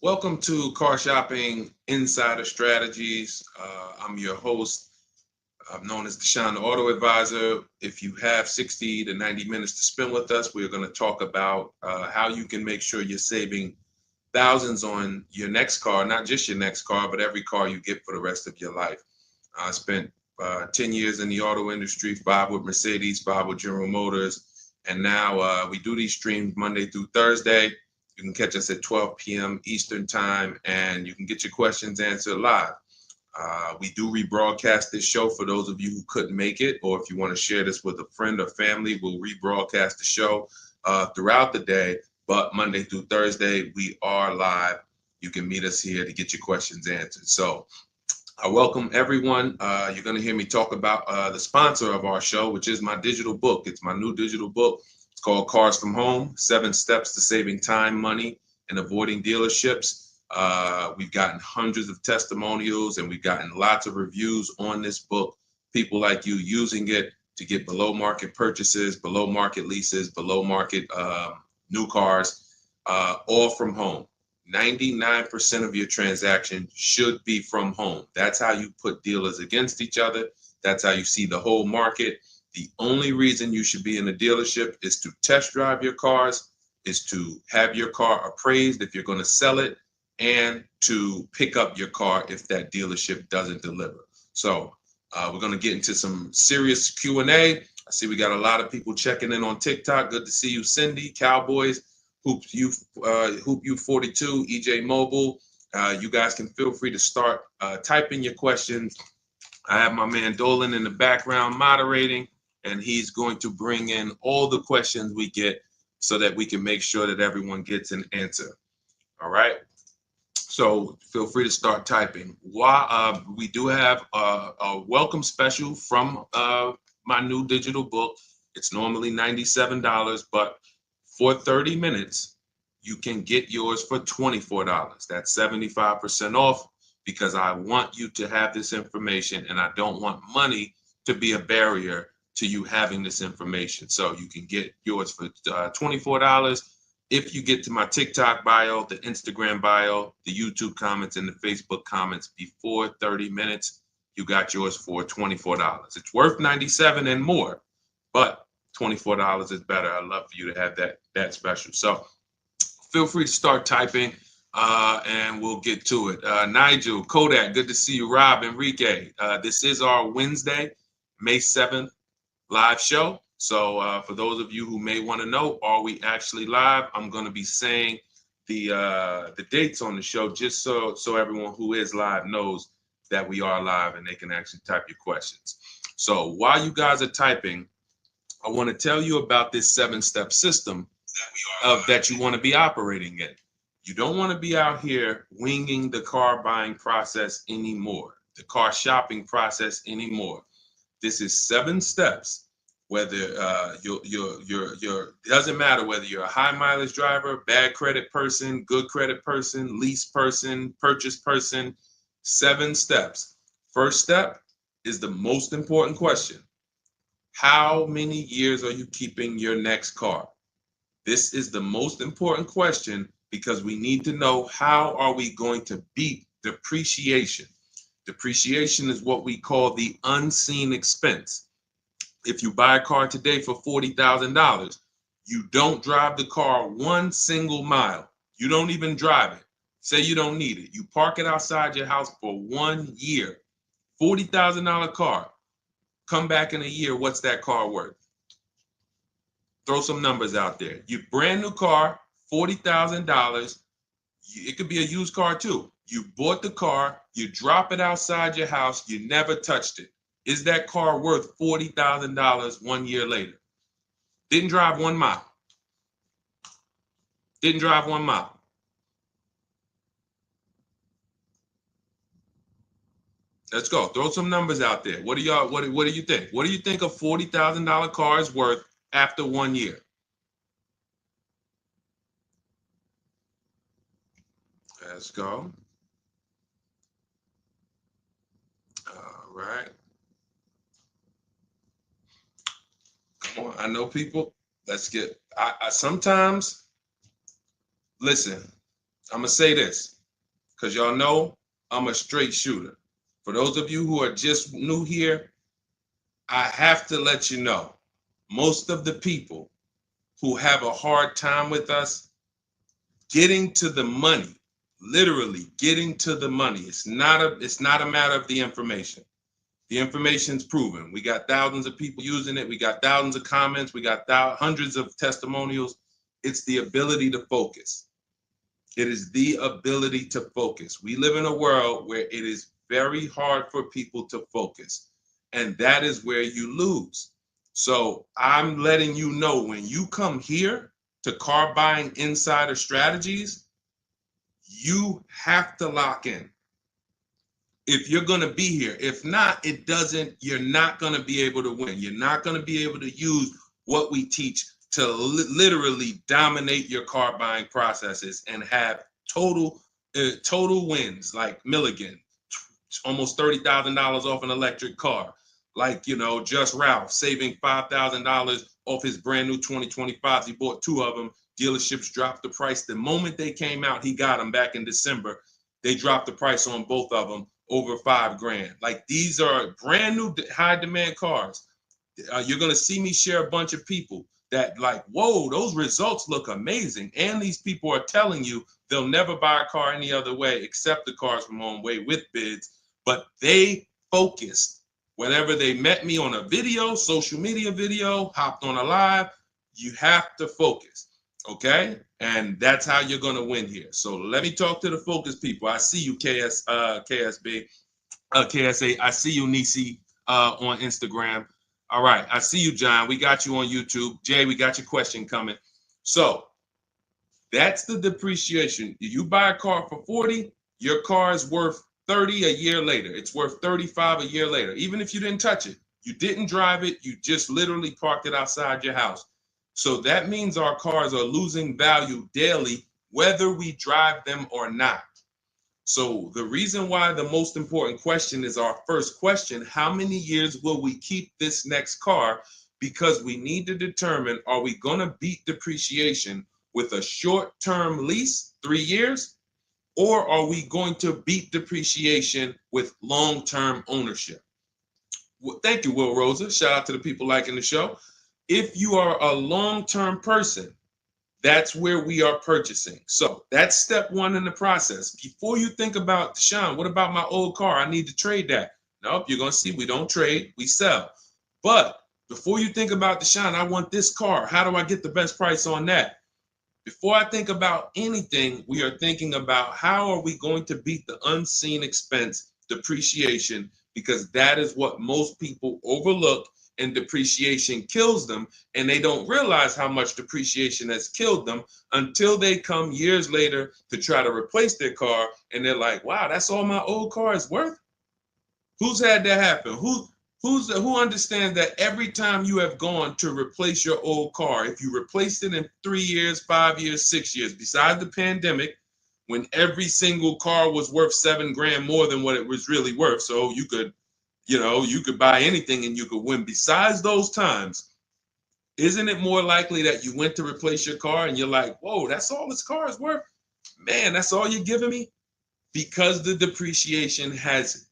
Welcome to Car Shopping Insider Strategies. I'm your host. I'm known as Deshone the Auto Advisor. If you have 60 to 90 minutes to spend with us, we're going to talk about how you can make sure you're saving thousands on your next car, not just your next car, but every car you get for the rest of your life. I spent 10 years in the auto industry, 5 with Mercedes, 5 with General Motors, and now we do these streams Monday through Thursday. You can catch us at 12 p.m. Eastern time, and you can get your questions answered live. We do rebroadcast this show for those of you who couldn't make it, or if you want to share this with a friend or family, we'll rebroadcast the show throughout the day. But Monday through Thursday, we are live. You can meet us here to get your questions answered. So I welcome everyone. You're going to hear me talk about the sponsor of our show, which is my digital book. It's my new digital book. It's called Cars from Home, 7 Steps to Saving Time, Money, and Avoiding Dealerships. We've gotten hundreds of testimonials and we've gotten lots of reviews on this book. People like you using it to get below market purchases, below market leases, below market new cars, all from home. 99% of your transaction should be from home. That's how you put dealers against each other. That's how you see the whole market. The only reason you should be in a dealership is to test drive your cars, is to have your car appraised if you're going to sell it, and to pick up your car if that dealership doesn't deliver. So we're going to get into some serious Q&A. I see we got a lot of people checking in on TikTok. Good to see you, Cindy, Cowboys, Hoop U 42, EJ Mobile. You guys can feel free to start typing your questions. I have my man Dolan in the background moderating, and he's going to bring in all the questions we get so that we can make sure that everyone gets an answer. All right. So feel free to start typing. We do have a welcome special from my new digital book. It's normally $97, but for 30 minutes, you can get yours for $24. That's 75% off, because I want you to have this information and I don't want money to be a barrier to you having this information. So you can get yours for $24. If you get to my TikTok bio, the Instagram bio, the YouTube comments, and the Facebook comments before 30 minutes, you got yours for $24. It's worth $97 and more, but $24 is better. I'd love for you to have that special. So feel free to start typing and we'll get to it. Nigel, Kodak, good to see you. Rob, Enrique, this is our Wednesday, May 7th live show. So for those of you who may want to know, are we actually live? I'm going to be saying the dates on the show just so everyone who is live knows that we are live and they can actually type your questions. So while you guys are typing, I want to tell you about this 7-step system that you want to be operating in. You don't want to be out here winging the car buying process anymore, the car shopping process anymore. This is 7 steps. Whether doesn't matter whether you're a high mileage driver, bad credit person, good credit person, lease person, purchase person. 7 steps. First step is the most important question. How many years are you keeping your next car? This is the most important question because we need to know how are we going to beat depreciation. Depreciation is what we call the unseen expense. If you buy a car today for $40,000, you don't drive the car 1 single mile. You don't even drive it. Say you don't need it. You park it outside your house for 1 year. $40,000 car. Come back in a year, what's that car worth? Throw some numbers out there. Your brand new car, $40,000. It could be a used car too. You bought the car, you drop it outside your house, you never touched it. Is that car worth $40,000 1 year later? Didn't drive 1 mile. Didn't drive 1 mile. Let's go. Throw some numbers out there. What do you think? What do you think a $40,000 car is worth after 1 year? Let's go. All right. Come on. I know people. Let's get. I sometimes listen. I'm gonna say this. because y'all know I'm a straight shooter. For those of you who are just new here, I have to let you know, most of the people who have a hard time with us getting to the money, literally getting to the money. It's not a matter of the information. The information's proven. We got thousands of people using it. We got thousands of comments. We got hundreds of testimonials. It's the ability to focus. It is the ability to focus. We live in a world where it is very hard for people to focus, and that is where you lose. So I'm letting you know, when you come here to Car Buying Insider Strategies, you have to lock in. If you're going to be here, if not, you're not going to be able to win. You're not going to be able to use what we teach to literally dominate your car buying processes and have total wins, like Milligan, almost $30,000 off an electric car. Like, Just Ralph saving $5,000 off his brand new 2025s. He bought 2 of them. Dealerships dropped the price. The moment they came out, he got them back in December. They dropped the price on both of them over $5,000. Like, these are brand new high demand cars. You're going to see me share a bunch of people that like, whoa, those results look amazing. And these people are telling you they'll never buy a car any other way except the Cars from Home way with bids. But they focused. Whenever they met me on a video, social media video, hopped on a live, you have to focus. Okay? And that's how you're going to win here. So let me talk to the focus people. I see you, KSA. I see you, Nisi, on Instagram. All right. I see you, John. We got you on YouTube. Jay, we got your question coming. So that's the depreciation. You buy a car for 40, your car is worth 30 a year later. It's worth 35 a year later. Even if you didn't touch it, you didn't drive it, you just literally parked it outside your house. So that means our cars are losing value daily, whether we drive them or not. So the reason why the most important question is our first question: how many years will we keep this next car? Because we need to determine, are we going to beat depreciation with a short-term lease, 3 years, or are we going to beat depreciation with long-term ownership? Well, thank you, Will Rosa. Shout out to the people liking the show. If you are a long-term person, that's where we are purchasing. So that's step 1 in the process. Before you think about, Deshaun, what about my old car? I need to trade that. Nope, you're going to see we don't trade, we sell. But before you think about, Deshaun, I want this car. How do I get the best price on that? Before I think about anything, we are thinking about how are we going to beat the unseen expense, depreciation, because that is what most people overlook, and depreciation kills them, and they don't realize how much depreciation has killed them until they come years later to try to replace their car, and they're like, wow, that's all my old car is worth? Who's had that happen? Who understands that every time you have gone to replace your old car, if you replaced it in 3 years, 5 years, 6 years, besides the pandemic, when every single car was worth $7,000 more than what it was really worth, so you could buy anything and you could win. Besides those times, isn't it more likely that you went to replace your car and you're like, whoa, that's all this car is worth? Man, that's all you're giving me? Because the depreciation has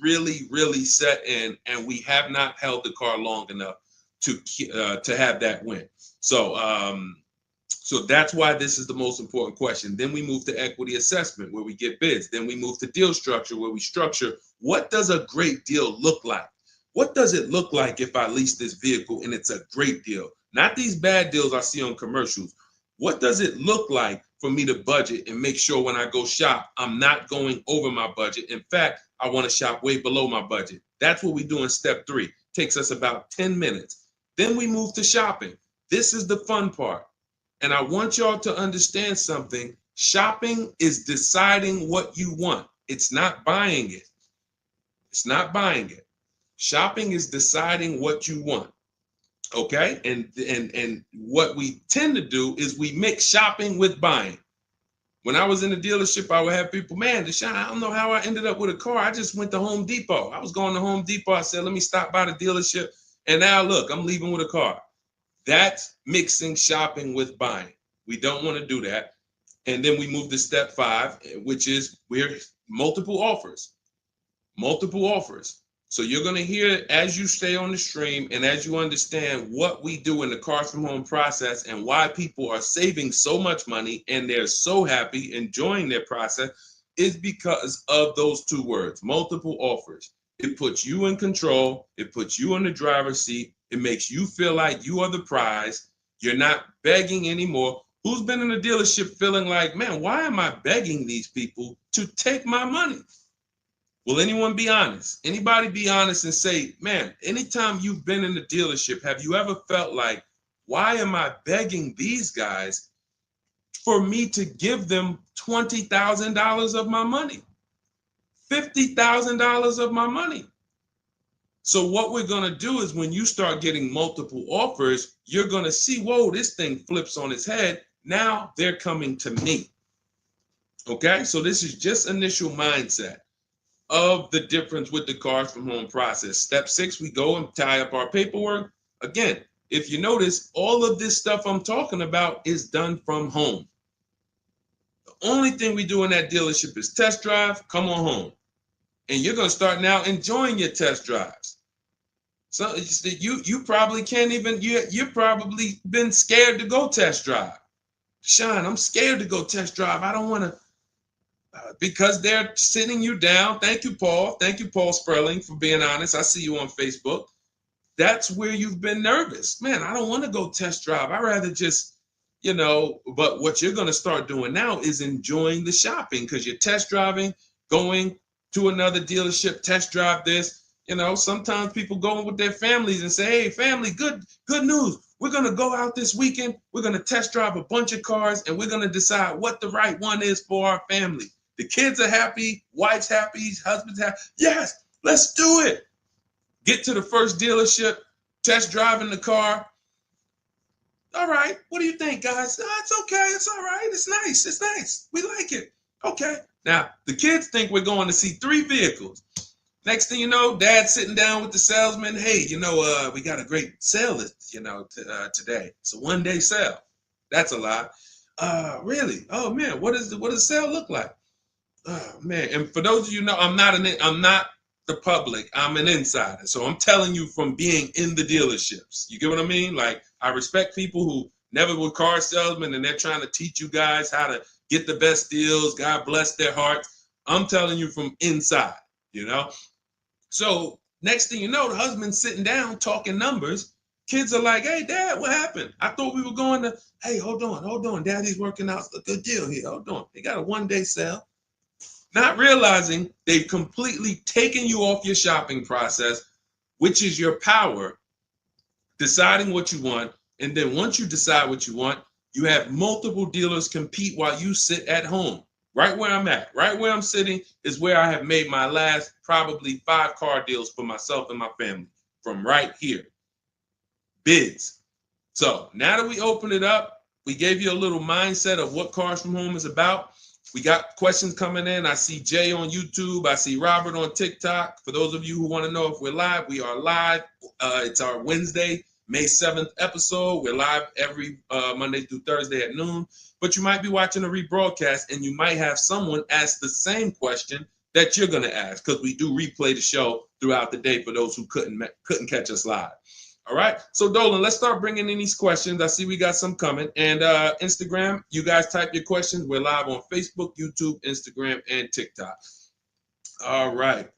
really, really set in, and we have not held the car long enough to have that win. So that's why this is the most important question. Then we move to equity assessment, where we get bids. Then we move to deal structure, where we structure, what does a great deal look like? What does it look like if I lease this vehicle and it's a great deal? Not these bad deals I see on commercials. What does it look like for me to budget and make sure when I go shop, I'm not going over my budget? In fact, I want to shop way below my budget. That's what we do in step 3. Takes us about 10 minutes. Then we move to shopping. This is the fun part. And I want y'all to understand something. Shopping is deciding what you want. It's not buying it. It's not buying it. Shopping is deciding what you want. Okay? And what we tend to do is we mix shopping with buying. When I was in the dealership, I would have people, man, Deshaun, I don't know how I ended up with a car. I just went to Home Depot. I was going to Home Depot. I said, let me stop by the dealership. And now look, I'm leaving with a car. That's mixing shopping with buying. We don't want to do that. And then we move to step 5, which is we're multiple offers. Multiple offers. So you're going to hear as you stay on the stream and as you understand what we do in the Cars from Home process and why people are saving so much money and they're so happy enjoying their process is because of those 2 words, multiple offers. It puts you in control. It puts you in the driver's seat. It makes you feel like you are the prize. You're not begging anymore. Who's been in a dealership feeling like, man, why am I begging these people to take my money? Will anyone be honest? Anybody be honest and say, man, anytime you've been in the dealership, have you ever felt like, why am I begging these guys for me to give them $20,000 of my money, $50,000 of my money? So what we're going to do is when you start getting multiple offers, you're going to see, whoa, this thing flips on its head. Now they're coming to me. Okay, so this is just initial mindset of the difference with the Cars from Home process. Step 6, we go and tie up our paperwork. Again, if you notice, all of this stuff I'm talking about is done from home. The only thing we do in that dealership is test drive, come on home. And you're going to start now enjoying your test drives. So you probably can't even, you're probably been scared to go test drive. Sean, I'm scared to go test drive. I don't want to, because they're sitting you down. Thank you, Paul. Thank you, Paul Sperling, for being honest. I see you on Facebook. That's where you've been nervous. Man, I don't want to go test drive. I'd rather just, but what you're going to start doing now is enjoying the shopping because you're test driving, going to another dealership, test drive this. Sometimes people go with their families and say, hey, family, good news. We're going to go out this weekend. We're going to test drive a bunch of cars and we're going to decide what the right one is for our family. The kids are happy, wife's happy, husband's happy. Yes, let's do it. Get to the first dealership, test driving the car. All right, what do you think, guys? Oh, it's okay, it's all right, it's nice, we like it. Okay, now the kids think we're going to see 3 vehicles. Next thing you know, Dad's sitting down with the salesman. Hey, we got a great sale, today. It's a 1-day sale. That's a lie. Really? Oh man, what does the sale look like? Oh man, and for those of you who know, I'm not the public. I'm an insider, so I'm telling you from being in the dealerships. You get what I mean? Like I respect people who never were car salesmen, and they're trying to teach you guys how to get the best deals. God bless their hearts. I'm telling you from inside. So next thing you know, the husband's sitting down talking numbers. Kids are like, hey, Dad, what happened? I thought we were going to, hey, hold on. Daddy's working out a good deal here. Hold on. They got a 1-day sale. Not realizing they've completely taken you off your shopping process, which is your power, deciding what you want. And then once you decide what you want, you have multiple dealers compete while you sit at home. Right where I'm at, right where I'm sitting is where I have made my last probably 5 car deals for myself and my family from right here. Bids. So now that we open it up, we gave you a little mindset of what Cars from Home is about. We got questions coming in. I see Jay on YouTube. I see Robert on TikTok. For those of you who want to know if we're live, we are live. It's our Wednesday, May 7th episode. We're live every Monday through Thursday at noon. But you might be watching a rebroadcast and you might have someone ask the same question that you're going to ask because we do replay the show throughout the day for those who couldn't catch us live. All right. So Dolan, let's start bringing in these questions. I see we got some coming. And Instagram, you guys type your questions. We're live on Facebook, YouTube, Instagram, and TikTok. All right.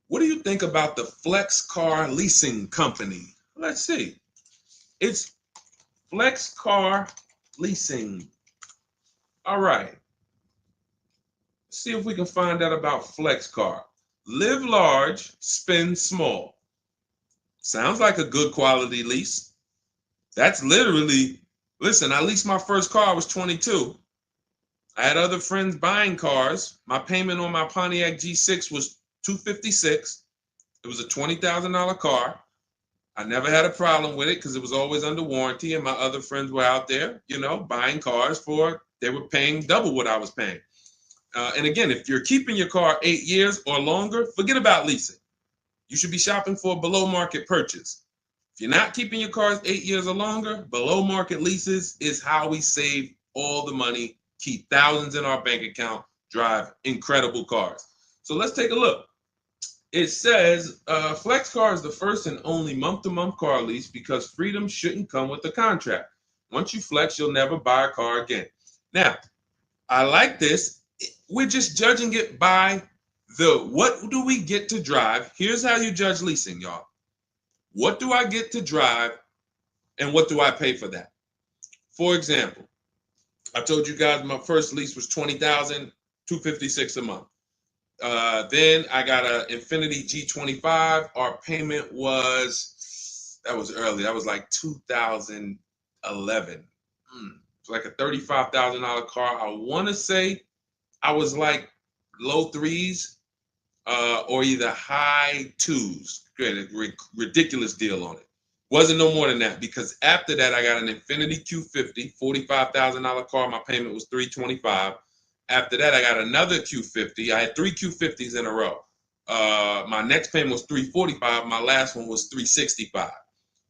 What do you think about the Flex Car Leasing Company? Let's see. It's Flex Car Leasing. All right. Let's see if we can find out about Flex Car. Live large, spend small. Sounds like a good quality lease. That's literally, listen, I leased my first car, I was 22. I had other friends buying cars. My payment on my Pontiac G6 was $256. It was a $20,000 car. I never had a problem with it because it was always under warranty, and my other friends were out there, buying cars they were paying double what I was paying. And again, if you're keeping your car 8 years or longer, forget about leasing. You should be shopping for a below market purchase. If you're not keeping your cars 8 years or longer, below market leases is how we save all the money keep thousands in our bank account, drive incredible cars. So let's take a look. It says Flex Car is the first and only month-to-month car lease because freedom shouldn't come with a contract. Once you flex, you'll never buy a car again. Now, I like this. We're just judging it by what do we get to drive? Here's how you judge leasing, y'all. What do I get to drive and what do I pay for that? For example, I told you guys my first lease was $20,256 a month. Then I got an Infiniti G25. Our payment that was early. That was like 2011. It's like a $35,000 car. I want to say I was like low threes or either high twos. Ridiculous deal on it. Wasn't no more than that because after that I got an Infiniti Q50, $45,000 car. My payment was $325. After that, I got another Q50. I had 3 Q50s in a row. My next payment was $345. My last one was $365.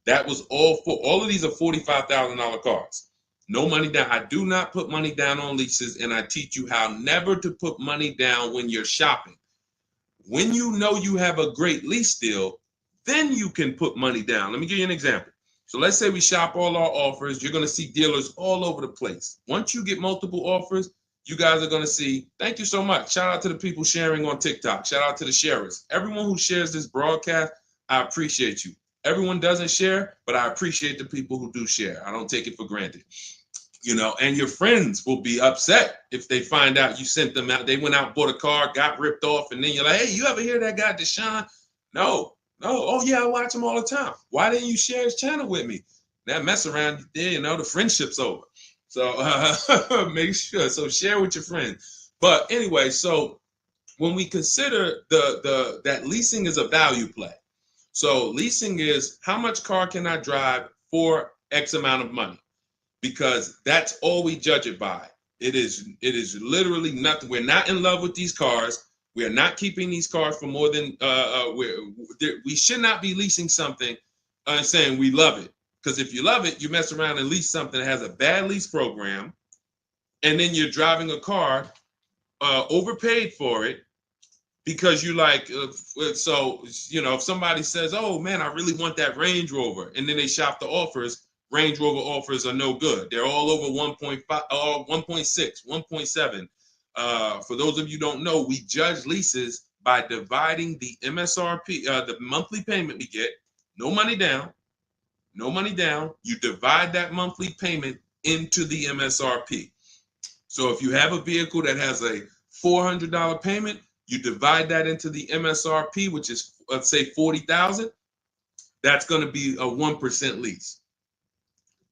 That was all of these are $45,000 cars. No money down. I do not put money down on leases, and I teach you how never to put money down when you're shopping. When you know you have a great lease deal, then you can put money down. Let me give you an example. So let's say we shop all our offers. You're going to see dealers all over the place. Once you get multiple offers, you guys are going to see, thank you so much. Shout out to the people sharing on TikTok. Shout out to the sharers. Everyone who shares this broadcast, I appreciate you. Everyone doesn't share, but I appreciate the people who do share. I don't take it for granted. You know, and your friends will be upset if they find out you sent them out. They went out, bought a car, got ripped off, and then you're like, hey, you ever hear that guy, Deshone? No. Oh, yeah, I watch him all the time. Why didn't you share his channel with me? That mess around there, you know, the friendship's over. So make sure. So share with your friends. But anyway, so when we consider that leasing is a value play. So leasing is how much car can I drive for X amount of money? Because that's all we judge it by. It is literally nothing. We're not in love with these cars. We are not keeping these cars for more than we should not be leasing something and saying we love it. Because if you love it, you mess around and lease something that has a bad lease program, and then you're driving a car overpaid for it because you like. So you know, if somebody says, "Oh man, I really want that Range Rover," and then they shop the offers, Range Rover offers are no good. They're all over 1.5, 1.6, 1.7. For those of you who don't know, we judge leases by dividing the MSRP, the monthly payment we get, no money down. No money down, you divide that monthly payment into the MSRP. So if you have a vehicle that has a $400 payment, you divide that into the MSRP, which is, let's say, $40,000. That's going to be a 1% lease.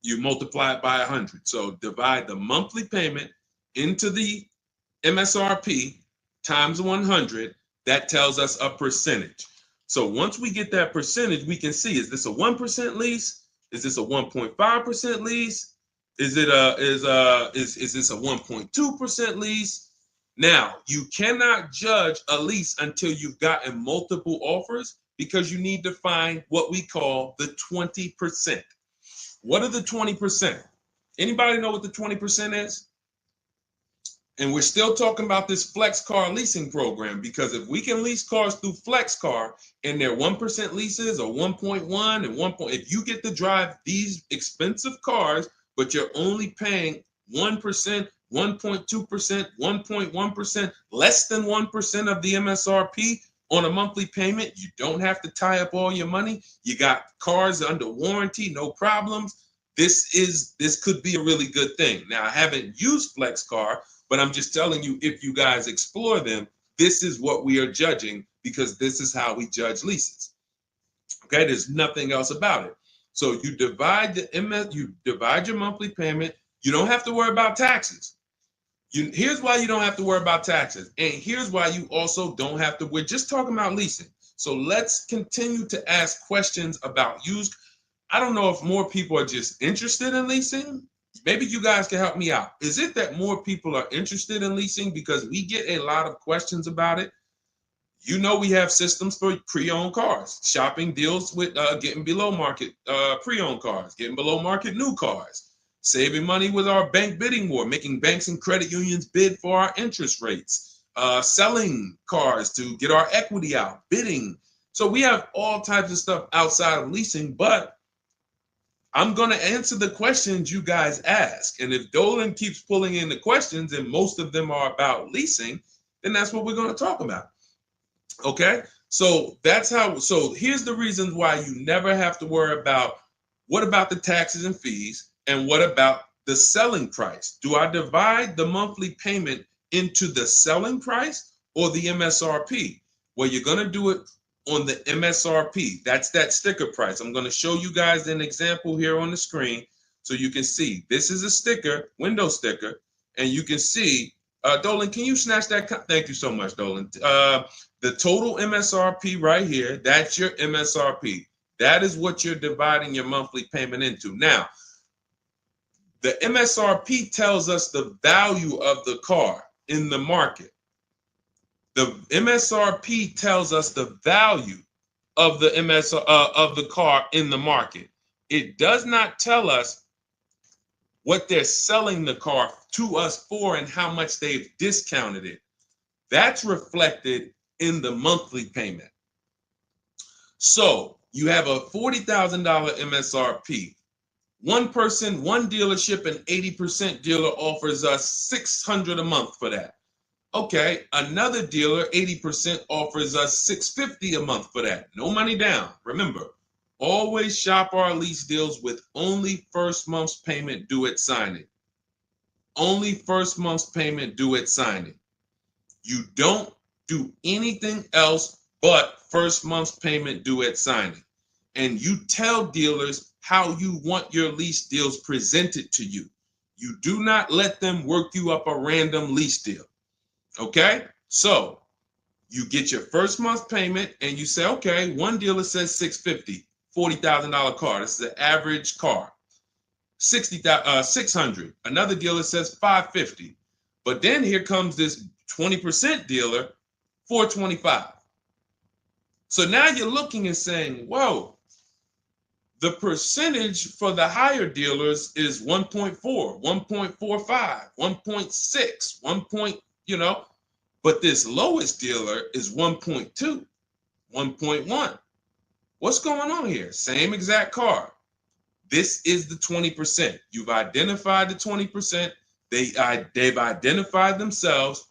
You multiply it by 100. So divide the monthly payment into the MSRP times 100. That tells us a percentage. So once we get that percentage, we can see, is this a 1% lease? Is this a 1.5% lease? Is this a 1.2% lease? Now, you cannot judge a lease until you've gotten multiple offers because you need to find what we call the 20%. What are the 20%? Anybody know what the 20% is? And we're still talking about this Flex Car leasing program because if we can lease cars through Flex Car and they're 1% leases or 1.1 and 1. If you get to drive these expensive cars, but you're only paying 1%, 1.2%, 1.1%, less than 1% of the MSRP on a monthly payment, you don't have to tie up all your money. You got cars under warranty, no problems. This could be a really good thing. Now, I haven't used Flex Car, but I'm just telling you, if you guys explore them, this is what we are judging because this is how we judge leases. Okay, there's nothing else about it. So you divide your monthly payment. You don't have to worry about taxes. Here's why you don't have to worry about taxes. And here's why you also don't have to. We're just talking about leasing. So let's continue to ask questions about used. I don't know if more people are just interested in leasing. Maybe you guys can help me out. Is it that more people are interested in leasing because we get a lot of questions about it? You know, we have systems for pre-owned cars. Shopping deals with getting below market pre-owned cars, getting below market new cars. saving money with our bank bidding war, making banks and credit unions bid for our interest rates, selling cars to get our equity out, bidding. So we have all types of stuff outside of leasing, but I'm going to answer the questions you guys ask. And if Dolan keeps pulling in the questions, and most of them are about leasing, then that's what we're going to talk about. Okay? So that's how, so here's the reasons why you never have to worry about what about the taxes and fees and what about the selling price? Do I divide the monthly payment into the selling price or the MSRP? Well, you're going to do it on the MSRP. That's that sticker price. I'm going to show you guys an example here on the screen so you can see. This is a sticker, window sticker, and you can see, Dolan, can you snatch that? Thank you so much, Dolan. The total MSRP right here, that's your MSRP. That is what you're dividing your monthly payment into. Now, the MSRP tells us the value of the car in the market. The MSRP tells us the value of the of the car in the market. It does not tell us what they're selling the car to us for and how much they've discounted it. That's reflected in the monthly payment. So you have a $40,000 MSRP. One person, one dealership, an 80% dealer offers us $600 a month for that. Okay, another dealer, 80% offers us $650 a month for that. No money down. Remember, always shop our lease deals with only first month's payment due at signing. Only first month's payment due at signing. You don't do anything else but first month's payment due at signing. And you tell dealers how you want your lease deals presented to you. You do not let them work you up a random lease deal. Okay, so you get your first month payment and you say, okay, one dealer says $650, $40,000 car. This is an average car. $600. Another dealer says $550. But then here comes this 20% dealer, $425. So now you're looking and saying, whoa, the percentage for the higher dealers is 1.4, 1.45, 1.6, 1. But this lowest dealer is 1.2, 1.1. What's going on here? Same exact car. This is the 20%. You've identified the 20%. They've identified themselves,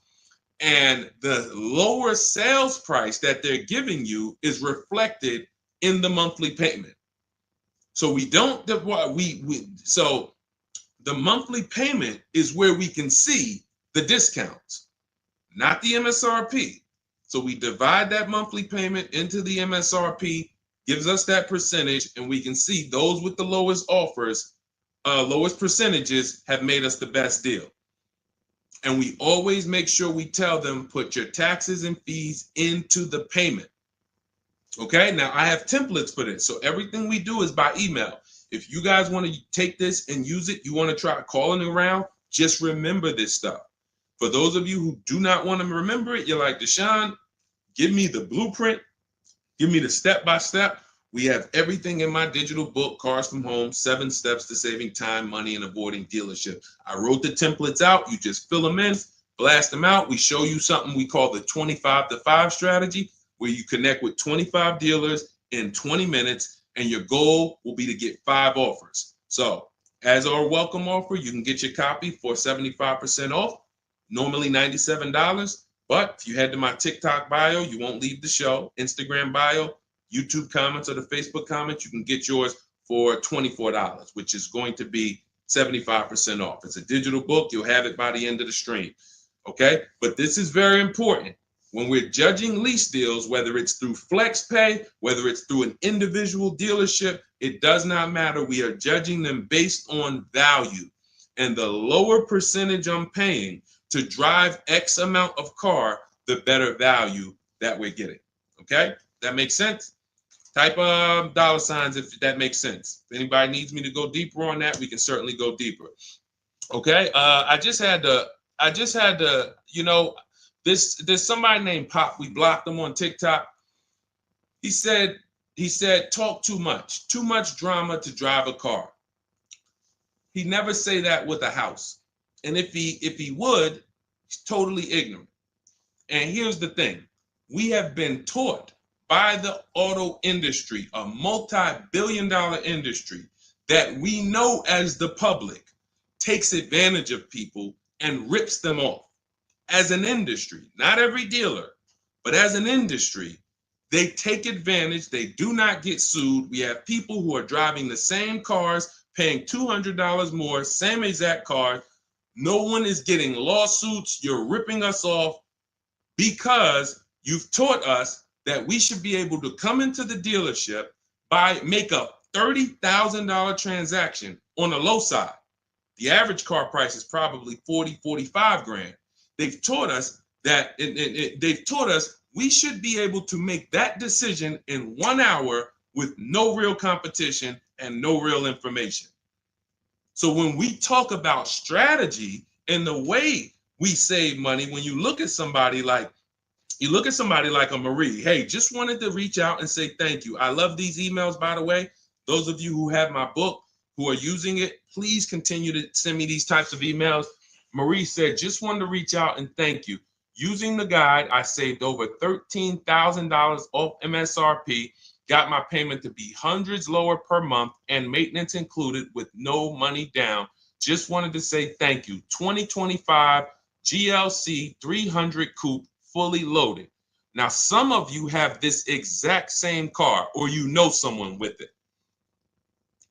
and the lower sales price that they're giving you is reflected in the monthly payment. So so the monthly payment is where we can see the discounts, not the MSRP. So we divide that monthly payment into the MSRP, gives us that percentage, and we can see those with the lowest offers, lowest percentages have made us the best deal. And we always make sure we tell them, put your taxes and fees into the payment. Okay, now I have templates for this. So everything we do is by email. If you guys want to take this and use it, you want to try calling around, just remember this stuff. For those of you who do not want to remember it, you're like, Deshone, give me the blueprint, give me the step-by-step. We have everything in my digital book, Cars from Home, 7 Steps to Saving Time, Money, and Avoiding Dealership. I wrote the templates out. You just fill them in, blast them out. We show you something we call the 25-to-5 strategy, where you connect with 25 dealers in 20 minutes, and your goal will be to get 5 offers. So as our welcome offer, you can get your copy for 75% off, normally $97. But if you head to my TikTok bio, you won't leave the show, Instagram bio, YouTube comments, or the Facebook comments, you can get yours for $24, which is going to be 75% off. It's a digital book. You'll have it by the end of the stream. Okay? But this is very important. When we're judging lease deals, whether it's through FlexPay, whether it's through an individual dealership, it does not matter. We are judging them based on value. And the lower percentage I'm paying to drive X amount of car, the better value that we're getting. Okay? That makes sense? Type $signs if that makes sense. If anybody needs me to go deeper on that, we can certainly go deeper. Okay? I just had to, there's somebody named Pop. We blocked him on TikTok. He said, talk too much drama to drive a car. He never say that with a house. And if he would, he's totally ignorant. And here's the thing. We have been taught by the auto industry, a multi-billion-dollar industry, that we know as the public takes advantage of people and rips them off. As an industry, not every dealer, but as an industry, they take advantage. They do not get sued. We have people who are driving the same cars, paying $200 more, same exact car. No one is getting lawsuits. You're ripping us off because you've taught us that we should be able to come into the dealership, make a $30,000 transaction on the low side. The average car price is probably 40, 45 grand. They've taught us that they've taught us we should be able to make that decision in 1 hour with no real competition and no real information. So when we talk about strategy and the way we save money, when you look at somebody like a Marie, hey, just wanted to reach out and say thank you. I love these emails, by the way. Those of you who have my book, who are using it, please continue to send me these types of emails. Marie said, just wanted to reach out and thank you. Using the guide, I saved over $13,000 off MSRP, got my payment to be hundreds lower per month and maintenance included with no money down. Just wanted to say thank you. 2025 GLC 300 coupe, fully loaded. Now, some of you have this exact same car, or you know someone with it.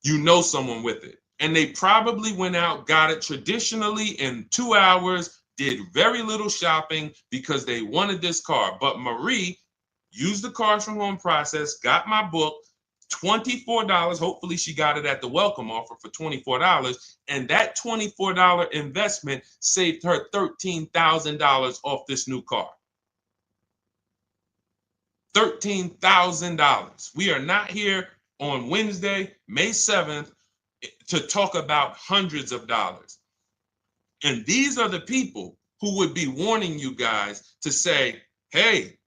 You know someone with it. And they probably went out, got it traditionally in 2 hours, did very little shopping because they wanted this car. But Marie used the cars from home process, got my book, $24. Hopefully she got it at the welcome offer for $24. And that $24 investment saved her $13,000 off this new car. $13,000. We are not here on Wednesday, May 7th, to talk about hundreds of dollars. And these are the people who would be warning you guys to say, hey,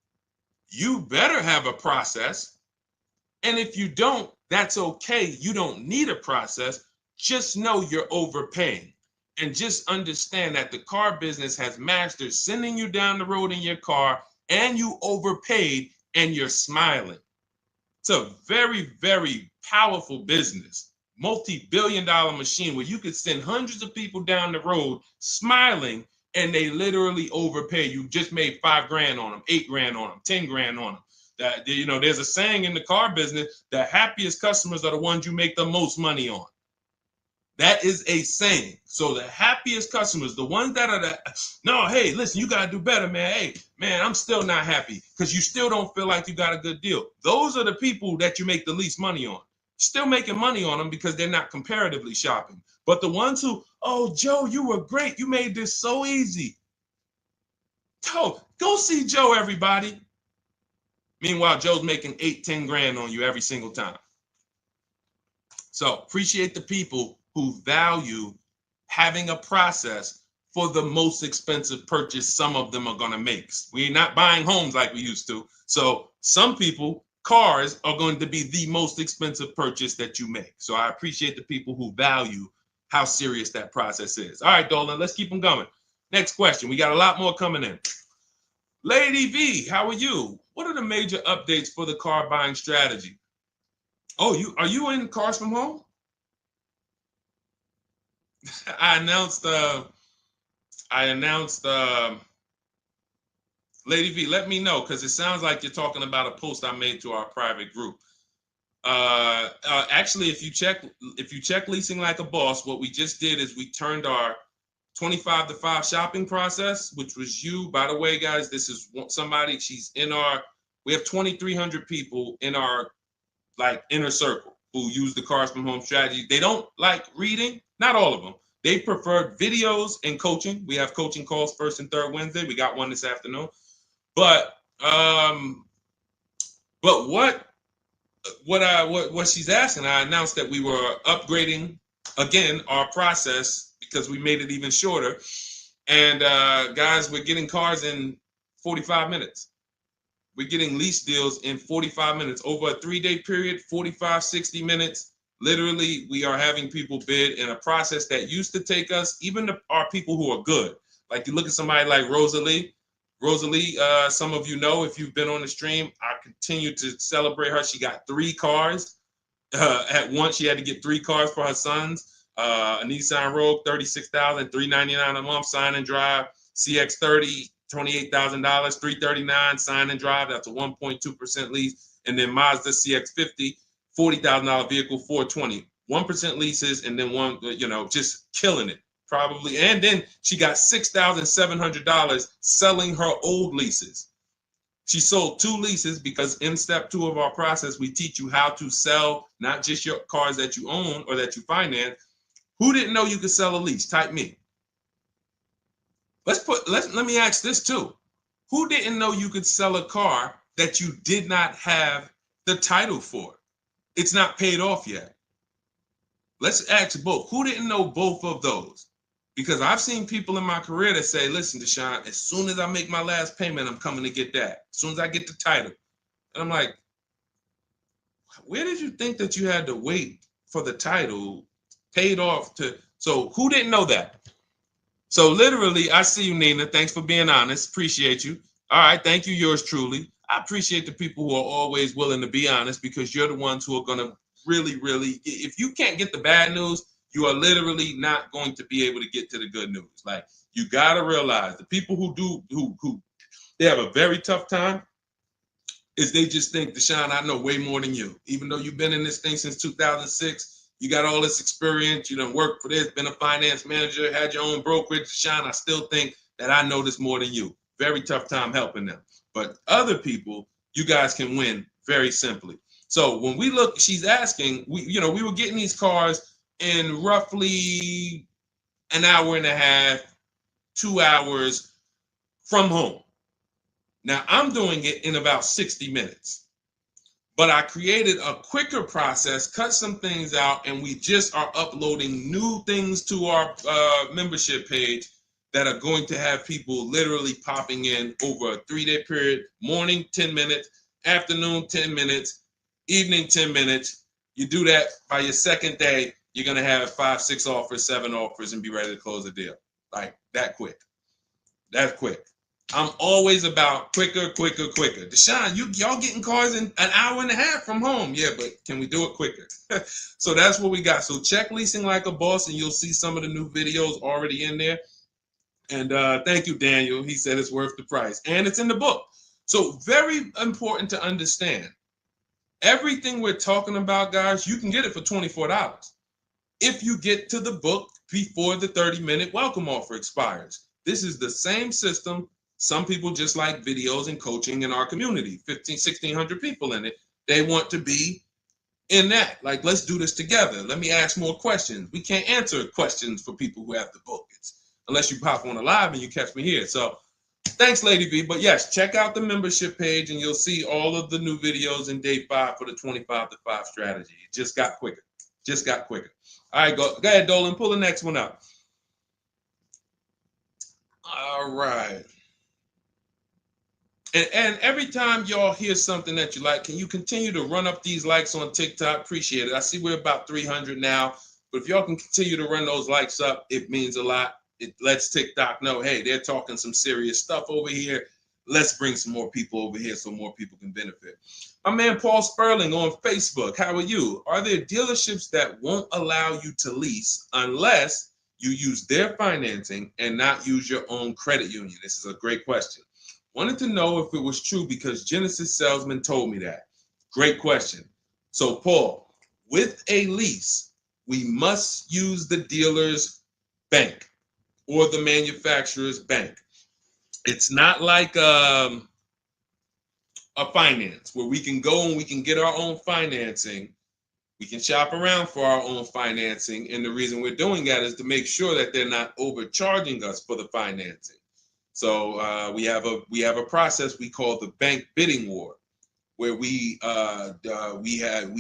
you better have a process. And if you don't, that's okay. You don't need a process. Just know you're overpaying. And just understand that the car business has mastered sending you down the road in your car and you overpaid and you're smiling. It's a very, very powerful business, multi-billion-dollar machine where you could send hundreds of people down the road smiling and they literally overpay. You just made 5 grand on them, 8 grand on them, 10 grand on them. That, you know, there's a saying in the car business, the happiest customers are the ones you make the most money on. That is a saying. So the happiest customers, the ones that are no, hey, listen, you got to do better, man. Hey, man, I'm still not happy because you still don't feel like you got a good deal. Those are the people that you make the least money on. Still making money on them because they're not comparatively shopping. But the ones who, oh, Joe, you were great. You made this so easy. Go see Joe, everybody. Meanwhile, Joe's making 8, 10 grand on you every single time. So appreciate the people who value having a process for the most expensive purchase some of them are going to make. We're not buying homes like we used to. So some people, cars are going to be the most expensive purchase that you make. So I appreciate the people who value how serious that process is. All right, Dolan, let's keep them going. Next question. We got a lot more coming in. Lady V, how are you? What are the major updates for the car buying strategy? Oh, are you in Cars from Home? I announced Lady V, let me know, because it sounds like you're talking about a post I made to our private group. Actually, if you check Leasing Like a Boss, what we just did is we turned our 25 to 5 shopping process, which was you. By the way, guys, this is somebody, we have 2,300 people in our inner circle who use the Cars from Home strategy. They don't like reading, not all of them. They prefer videos and coaching. We have coaching calls first and third Wednesday. We got one this afternoon. But what she's asking, I announced that we were upgrading again our process because we made it even shorter. And guys, we're getting cars in 45 minutes. We're getting lease deals in 45 minutes over a 3-day period, 45, 60 minutes. Literally, we are having people bid in a process that used to take us, even our people who are good. Like you look at somebody like Rosalie. Rosalie, some of you know if you've been on the stream, I continue to celebrate her. She got 3 cars. At once, she had to get 3 cars for her sons. A Nissan Rogue, $36,399 a month, sign and drive. CX-30, $28,000, $339 sign and drive. That's a 1.2% lease. And then Mazda CX-50, $40,000 vehicle, $420. 1% leases, and then one, just killing it. Probably. And then she got $6,700 selling her old leases. She sold 2 leases because in step 2 of our process, we teach you how to sell not just your cars that you own or that you finance. Who didn't know you could sell a lease? Type me. Let me ask this too. Who didn't know you could sell a car that you did not have the title for? It's not paid off yet. Let's ask both. Who didn't know both of those? Because I've seen people in my career that say, listen, Deshone, as soon as I make my last payment, I'm coming to get that. As soon as I get the title. And I'm like, where did you think that you had to wait for the title paid off to? So who didn't know that? So literally, I see you, Nina. Thanks for being honest. Appreciate you. All right. Thank you, yours truly. I appreciate the people who are always willing to be honest, because you're the ones who are going to really, if you can't get the bad news, you are literally not going to be able to get to the good news. Like, you got to realize the people who they have a very tough time is they just think, Deshone, I know way more than you. Even though you've been in this thing since 2006, you got all this experience, you done worked for this, been a finance manager, had your own brokerage. Deshone, I still think that I know this more than you. Very tough time helping them. But other people, you guys can win very simply. So when we look, she's asking, we were getting these cars in roughly an hour and a half, 2 hours from home. Now I'm doing it in about 60 minutes, but I created a quicker process, cut some things out, and we just are uploading new things to our membership page that are going to have people literally popping in over a 3-day period. Morning, 10 minutes, afternoon, 10 minutes, evening, 10 minutes. You do that by your second day, you're going to have 5, 6 offers, 7 offers, and be ready to close the deal. Like that quick. That's quick. I'm always about quicker. Deshone, y'all getting cars in an hour and a half from home. Yeah, but can we do it quicker? So that's what we got. So check Leasing Like a Boss, and you'll see some of the new videos already in there. And thank you, Daniel. He said it's worth the price. And it's in the book. So very important to understand. Everything we're talking about, guys, you can get it for $24 if you get to the book before the 30-minute welcome offer expires. This is the same system. Some people just like videos and coaching in our community, 1,600 people in it. They want to be in that. Like, let's do this together. Let me ask more questions. We can't answer questions for people who have the book. Unless you pop on a live and you catch me here. So thanks, Lady V. But yes, check out the membership page and you'll see all of the new videos in day 5 for the 25 to 5 strategy. It just got quicker. All right, go ahead, Dolan. Pull the next one up. All right. And every time y'all hear something that you like, can you continue to run up these likes on TikTok? Appreciate it. I see we're about 300 now. But if y'all can continue to run those likes up, it means a lot. It lets TikTok know, hey, they're talking some serious stuff over here. Let's bring some more people over here so more people can benefit. My man Paul Sperling on Facebook. How are you? Are there dealerships that won't allow you to lease unless you use their financing and not use your own credit union? This is a great question. Wanted to know if it was true because Genesis Salesman told me that. Great question. So Paul, with a lease, we must use the dealer's bank or the manufacturer's bank. It's not like a finance where we can go and we can get our own financing. We can shop around for our own financing. And the reason we're doing that is to make sure that they're not overcharging us for the financing. So we have a process we call the bank bidding war, where we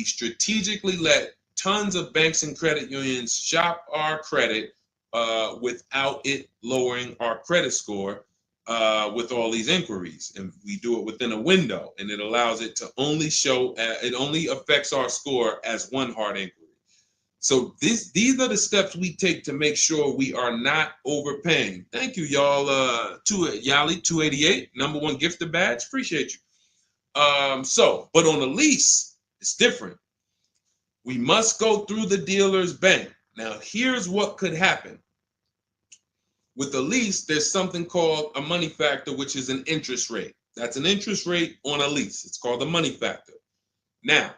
strategically let tons of banks and credit unions shop our credit without it lowering our credit score with all these inquiries. And we do it within a window, and it allows it to only show, it only affects our score as one hard inquiry. So these are the steps we take to make sure we are not overpaying. Thank you, y'all. Yali 288, #1 gifted badge. Appreciate you. But on a lease, it's different. We must go through the dealer's bank. Now, here's what could happen. With a lease, there's something called a money factor, which is an interest rate. That's an interest rate on a lease. It's called the money factor. Now,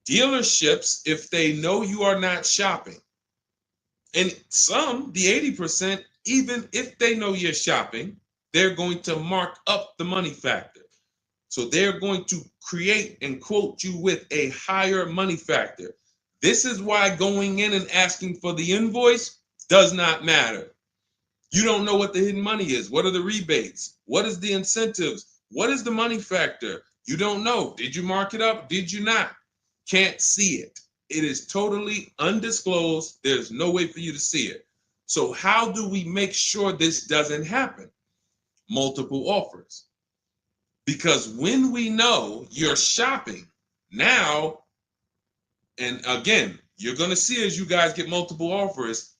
dealerships, if they know you are not shopping, and some, the 80%, even if they know you're shopping, they're going to mark up the money factor. So they're going to create and quote you with a higher money factor. This is why going in and asking for the invoice does not matter. You don't know what the hidden money is. What are the rebates? What is the incentives? What is the money factor? You don't know. Did you mark it up? Did you not? Can't see it. It is totally undisclosed. There's no way for you to see it. So how do we make sure this doesn't happen? Multiple offers. Because when we know you're shopping now, and again, you're going to see as you guys get multiple offers,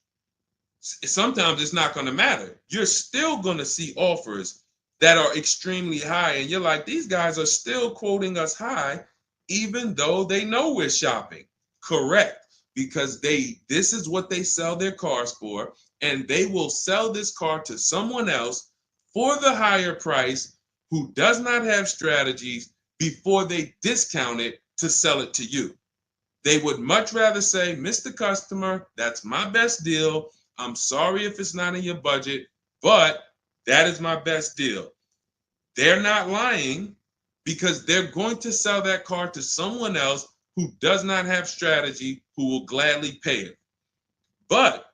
sometimes it's not going to matter. You're still going to see offers that are extremely high. And you're like, these guys are still quoting us high, even though they know we're shopping. Correct. Because this is what they sell their cars for. And they will sell this car to someone else for the higher price who does not have strategies before they discount it to sell it to you. They would much rather say, Mr. Customer, that's my best deal. I'm sorry if it's not in your budget, but that is my best deal. They're not lying because they're going to sell that car to someone else who does not have strategy, who will gladly pay it. But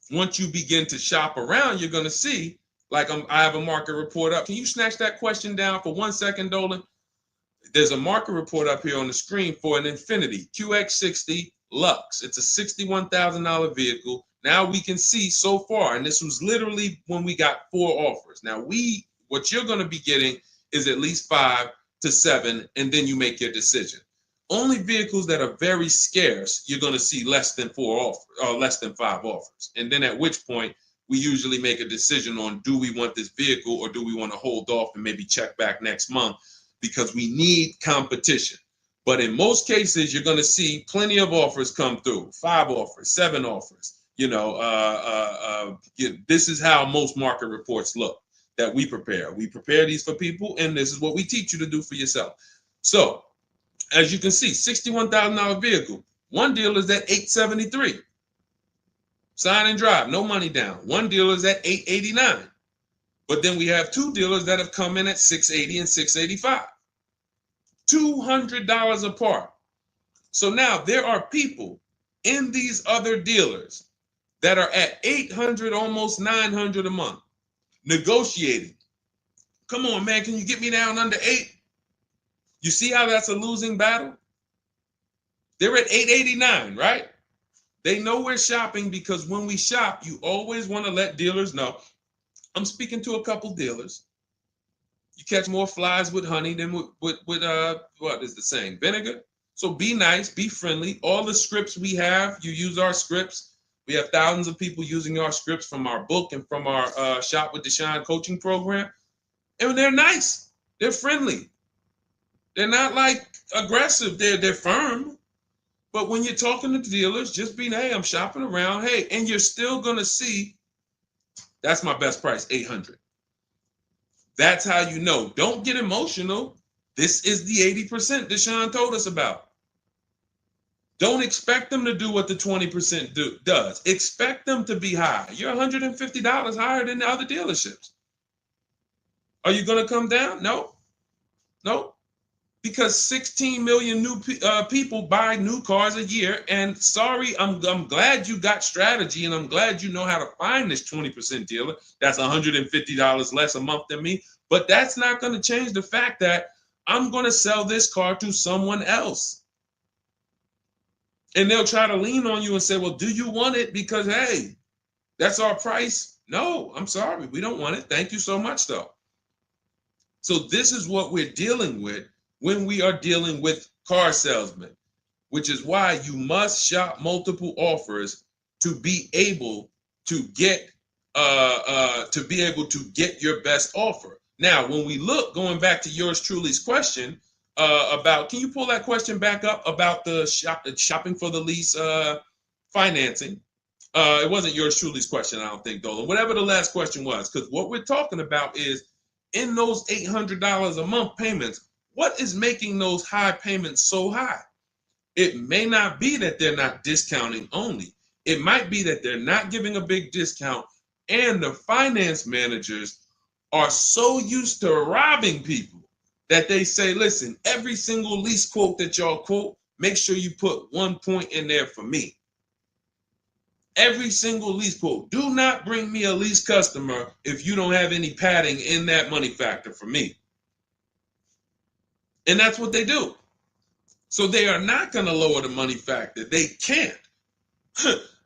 once you begin to shop around, you're going to see, like I have a market report up. Can you snatch that question down for 1 second, Dolan? There's a market report up here on the screen for an Infiniti QX60 Lux. It's a $61,000 vehicle. Now we can see so far, and this was literally when we got 4 offers. Now what you're going to be getting is at least 5 to 7, and then you make your decision. Only vehicles that are very scarce, you're going to see less than 4 offers or less than 5 offers. And then at which point we usually make a decision on, do we want this vehicle or do we want to hold off and maybe check back next month, because we need competition. But in most cases, you're going to see plenty of offers come through, 5 offers, 7 offers. This is how most market reports look that we prepare. We prepare these for people, and this is what we teach you to do for yourself. So, as you can see, $61,000 vehicle. One dealer is at $873. Sign and drive, no money down. One dealer is at $889. But then we have 2 dealers that have come in at $680 and $685. $200 apart. So now there are people in these other dealers that are at $800, almost $900 a month, negotiating. Come on, man, can you get me down under 8? You see how that's a losing battle? They're at $889, right? They know we're shopping, because when we shop, you always want to let dealers know. I'm speaking to a couple dealers. You catch more flies with honey than with what is the saying? Vinegar. So be nice, be friendly. All the scripts we have, you use our scripts. We have thousands of people using our scripts from our book and from our Shop with Deshone coaching program. And they're nice. They're friendly. They're not like aggressive. They're firm. But when you're talking to dealers, just be, hey, I'm shopping around. Hey, and you're still going to see, that's my best price, $800. That's how you know. Don't get emotional. This is the 80% Deshone told us about. Don't expect them to do what the 20% does. Expect them to be high. You're $150 higher than the other dealerships. Are you going to come down? No. Because 16 million new people buy new cars a year. And sorry, I'm glad you got strategy, and I'm glad you know how to find this 20% dealer that's $150 less a month than me. But that's not going to change the fact that I'm going to sell this car to someone else. And they'll try to lean on you and say, well, do you want it? Because, hey, that's our price. No, I'm sorry. We don't want it. Thank you so much, though. So this is what we're dealing with when we are dealing with car salesmen. which is why you must shop multiple offers to be able to get your best offer. Now, when we look, going back to yours truly's question about, can you pull that question back up about the shopping for the lease financing? It wasn't yours truly's question, I don't think, Dolan. Whatever the last question was, because what we're talking about is in those $800 a month payments, what is making those high payments so high? It may not be that they're not discounting only. It might be that they're not giving a big discount, and the finance managers are so used to robbing people that they say, listen, every single lease quote that y'all quote, make sure you put 1 point in there for me. Every single lease quote. Do not bring me a lease customer if you don't have any padding in that money factor for me. And that's what they do. So they are not going to lower the money factor. They can't.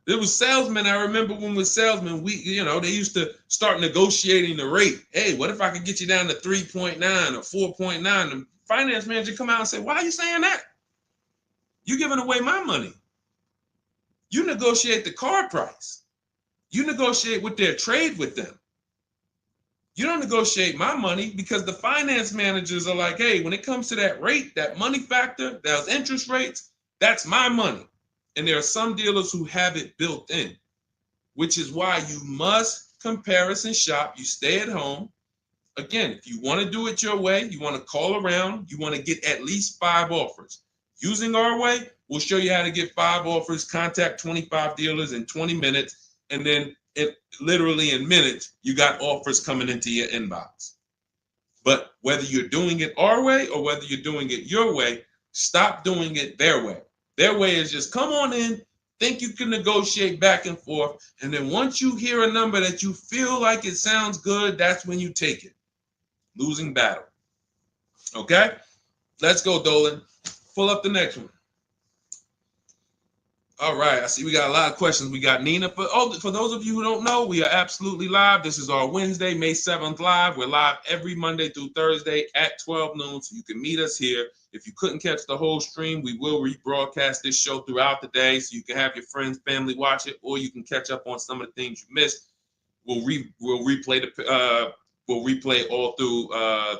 There was salesmen. I remember when we were salesmen, they used to start negotiating the rate. Hey, what if I could get you down to 3.9 or 4.9? The finance manager come out and say, why are you saying that? You're giving away my money. You negotiate the car price. You negotiate with their trade with them. You don't negotiate my money, because the finance managers are like, hey, when it comes to that rate, that money factor, those interest rates, that's my money. And there are some dealers who have it built in, which is why you must comparison shop. You stay at home. Again, if you want to do it your way, you want to call around, you want to get at least 5 offers. Using our way, we'll show you how to get 5 offers, contact 25 dealers in 20 minutes, and then literally in minutes, you got offers coming into your inbox. But whether you're doing it our way or whether you're doing it your way, stop doing it their way. Their way is just come on in, think you can negotiate back and forth, and then once you hear a number that you feel like it sounds good, that's when you take it. Losing battle. Okay? Let's go, Dolan. Pull up the next one. All right, I see we got a lot of questions. We got Nina. For those of you who don't know, we are absolutely live. This is our Wednesday, May 7th live. We're live every Monday through Thursday at 12 noon, so you can meet us here. If you couldn't catch the whole stream, we will rebroadcast this show throughout the day, so you can have your friends, family watch it, or you can catch up on some of the things you missed. We'll replay all through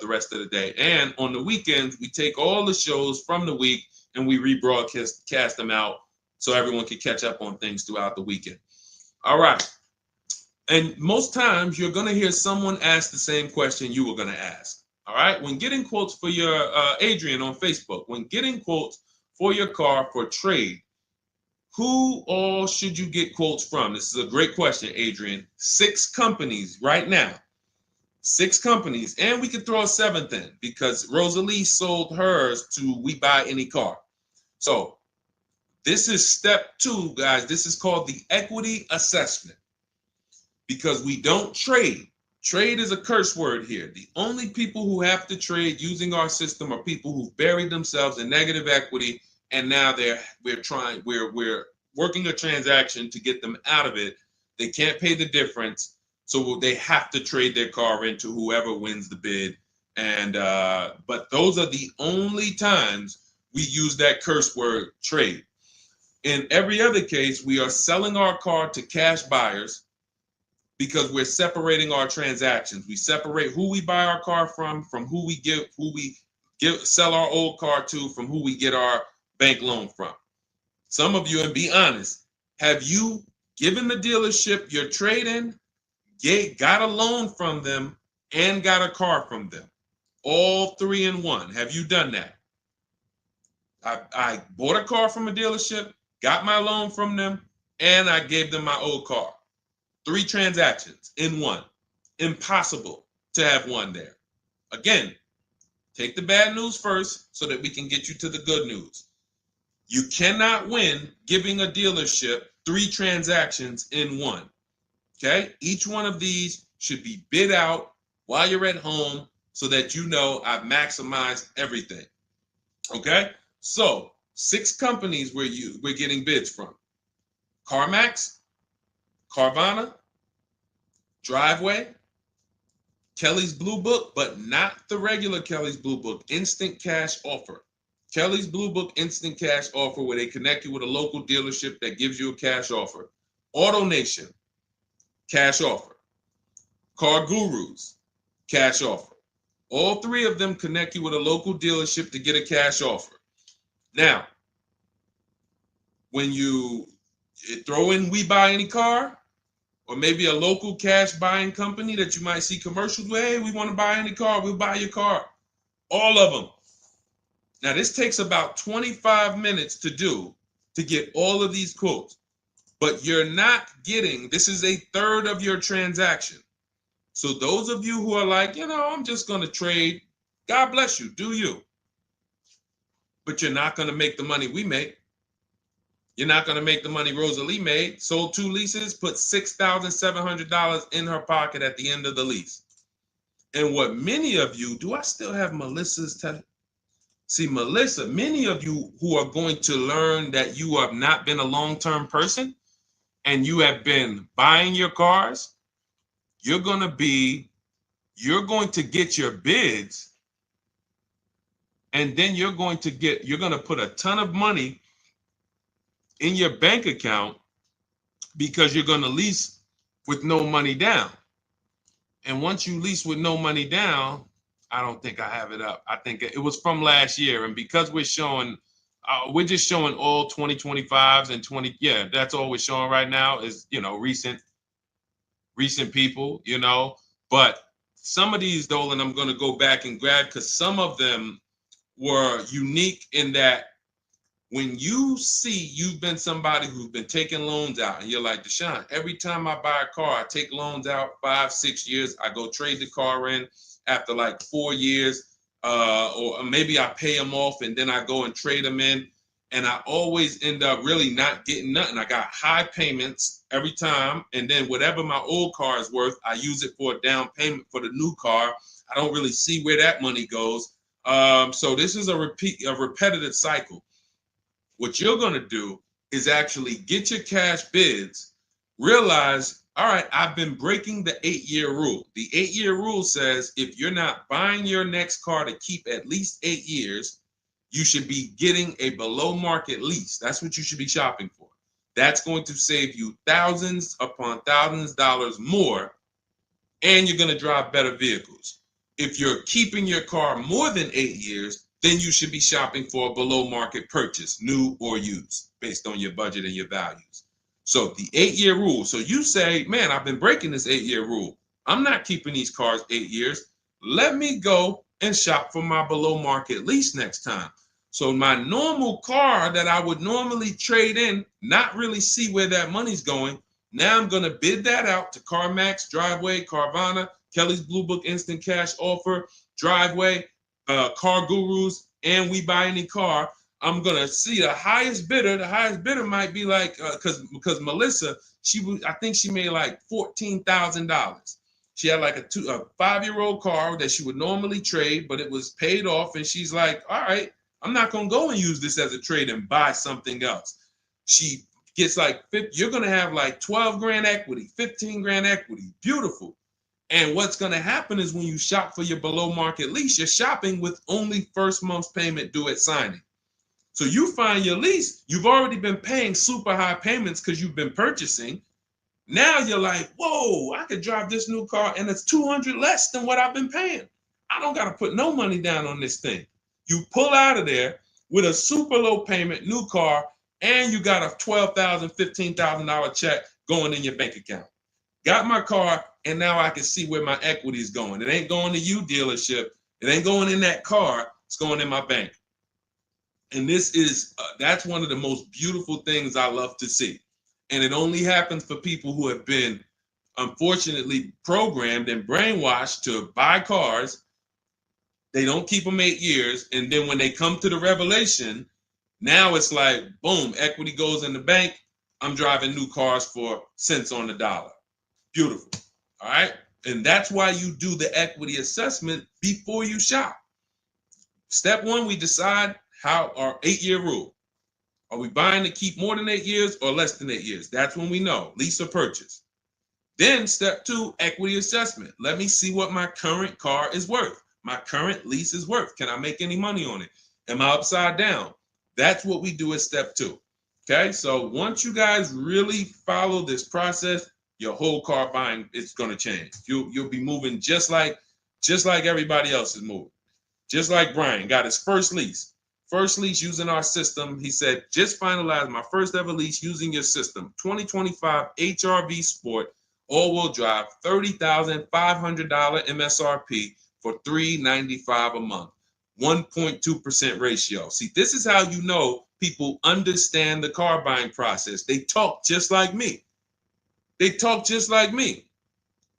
the rest of the day. And on the weekends, we take all the shows from the week and we rebroadcast them out, so everyone can catch up on things throughout the weekend. All right. And most times you're going to hear someone ask the same question you were going to ask. All right. When getting quotes for your, Adrian on Facebook, when getting quotes for your car for trade, who all should you get quotes from? This is a great question, Adrian. 6 companies right now. 6 companies. And we could throw a 7th in because Rosalie sold hers to We Buy Any Car. So this is step 2, guys. This is called the equity assessment, because we don't trade. Trade is a curse word here. The only people who have to trade using our system are people who've buried themselves in negative equity, and now we're working a transaction to get them out of it. They can't pay the difference, so they have to trade their car into whoever wins the bid. And but those are the only times we use that curse word, trade. In every other case, we are selling our car to cash buyers because we're separating our transactions. We separate who we buy our car from who we sell our old car to, from who we get our bank loan from. Some of you, and be honest, have you given the dealership your trade-in, got a loan from them, and got a car from them? All 3 in one. Have you done that? I bought a car from a dealership, got my loan from them, and I gave them my old car. 3 transactions in one. Impossible to have one there. Again, take the bad news first so that we can get you to the good news. You cannot win giving a dealership 3 transactions in one. Okay? Each one of these should be bid out while you're at home so that you know I've maximized everything. Okay? So 6 companies we're getting bids from: CarMax, Carvana, Driveway, Kelly's Blue Book, but not the regular Kelly's Blue Book, Instant Cash Offer. Kelly's Blue Book Instant Cash Offer, where they connect you with a local dealership that gives you a cash offer. Auto Nation, cash offer. Car Gurus, cash offer. All three of them connect you with a local dealership to get a cash offer. Now, when you throw in We Buy Any Car, or maybe a local cash buying company that you might see commercials with, hey, we want to buy any car, we'll buy your car. All of them. Now, this takes about 25 minutes to do to get all of these quotes, but you're not getting, this is a third of your transaction. So those of you who are like, I'm just going to trade, God bless you, do you. But you're not going to make the money we make. You're not going to make the money Rosalie made. Sold 2 leases, put $6,700 in her pocket at the end of the lease. And what many of you, do I still have Melissa's? See, Melissa, many of you who are going to learn that you have not been a long-term person and you have been buying your cars, you're going to get your bids, and then you're going to put a ton of money in your bank account because you're going to lease with no money down. And once you lease with no money down, I don't think I have it up. I think it was from last year. And because we're just showing all 2025s and 20. Yeah, that's all we're showing right now is, recent people, but some of these, Dolan, I'm going to go back and grab because some of them were unique in that when you see you've been somebody who's been taking loans out and you're like, Deshone, every time I buy a car, I take loans out 5-6 years. I go trade the car in after like 4 years, or maybe I pay them off and then I go and trade them in. And I always end up really not getting nothing. I got high payments every time. And then whatever my old car is worth, I use it for a down payment for the new car. I don't really see where that money goes. So this is a repetitive cycle. What you're going to do is actually get your cash bids, realize, all right, I've been breaking the 8-year rule. The 8-year rule says if you're not buying your next car to keep at least 8 years, you should be getting a below market lease. That's what you should be shopping for. That's going to save you thousands upon thousands of dollars more, and you're going to drive better vehicles. If you're keeping your car more than 8 years, then you should be shopping for a below market purchase, new or used, based on your budget and your values. So the 8-year rule. So you say, man, I've been breaking this 8-year rule. I'm not keeping these cars 8 years. Let me go and shop for my below market lease next time. So my normal car that I would normally trade in, not really see where that money's going. Now I'm going to bid that out to CarMax, Driveway, Carvana, Kelly's Blue Book Instant Cash Offer, Driveway, Car Gurus, and We Buy Any Car. I'm going to see the highest bidder. The highest bidder might be like, because Melissa, I think she made like $14,000. She had like a 5-year-old car that she would normally trade, but it was paid off. And she's like, all right, I'm not going to go and use this as a trade and buy something else. She gets like, you're going to have like 12 grand equity, 15 grand equity. Beautiful. And what's going to happen is when you shop for your below market lease, you're shopping with only first month's payment due at signing. So you find your lease, you've already been paying super high payments because you've been purchasing. Now you're like, whoa, I could drive this new car and it's $200 less than what I've been paying. I don't got to put no money down on this thing. You pull out of there with a super low payment, new car, and you got a $12,000, $15,000 check going in your bank account. Got my car, and now I can see where my equity is going. It ain't going to you, dealership. It ain't going in that car. It's going in my bank. And this is, that's one of the most beautiful things I love to see. And it only happens for people who have been, unfortunately, programmed and brainwashed to buy cars. They don't keep them 8 years. And then when they come to the revelation, now it's like, boom, equity goes in the bank. I'm driving new cars for cents on the dollar. Beautiful. All right. And that's why you do the equity assessment before you shop. Step one, we decide how our 8-year rule. Are we buying to keep more than 8 years or less than 8 years? That's when we know, lease or purchase. Then step two, equity assessment. Let me see what my current car is worth. My current lease is worth. Can I make any money on it? Am I upside down? That's what we do at step 2. Okay, so once you guys really follow this process, your whole car buying is going to change. You'll be moving just like everybody else is moving. Just like Brian got his first lease. First lease using our system. He said, just finalized my first ever lease using your system. 2025 HRV Sport, all-wheel drive, $30,500 MSRP for $395 a month. 1.2% ratio. See, this is how you know people understand the car buying process. They talk just like me. They talk just like me.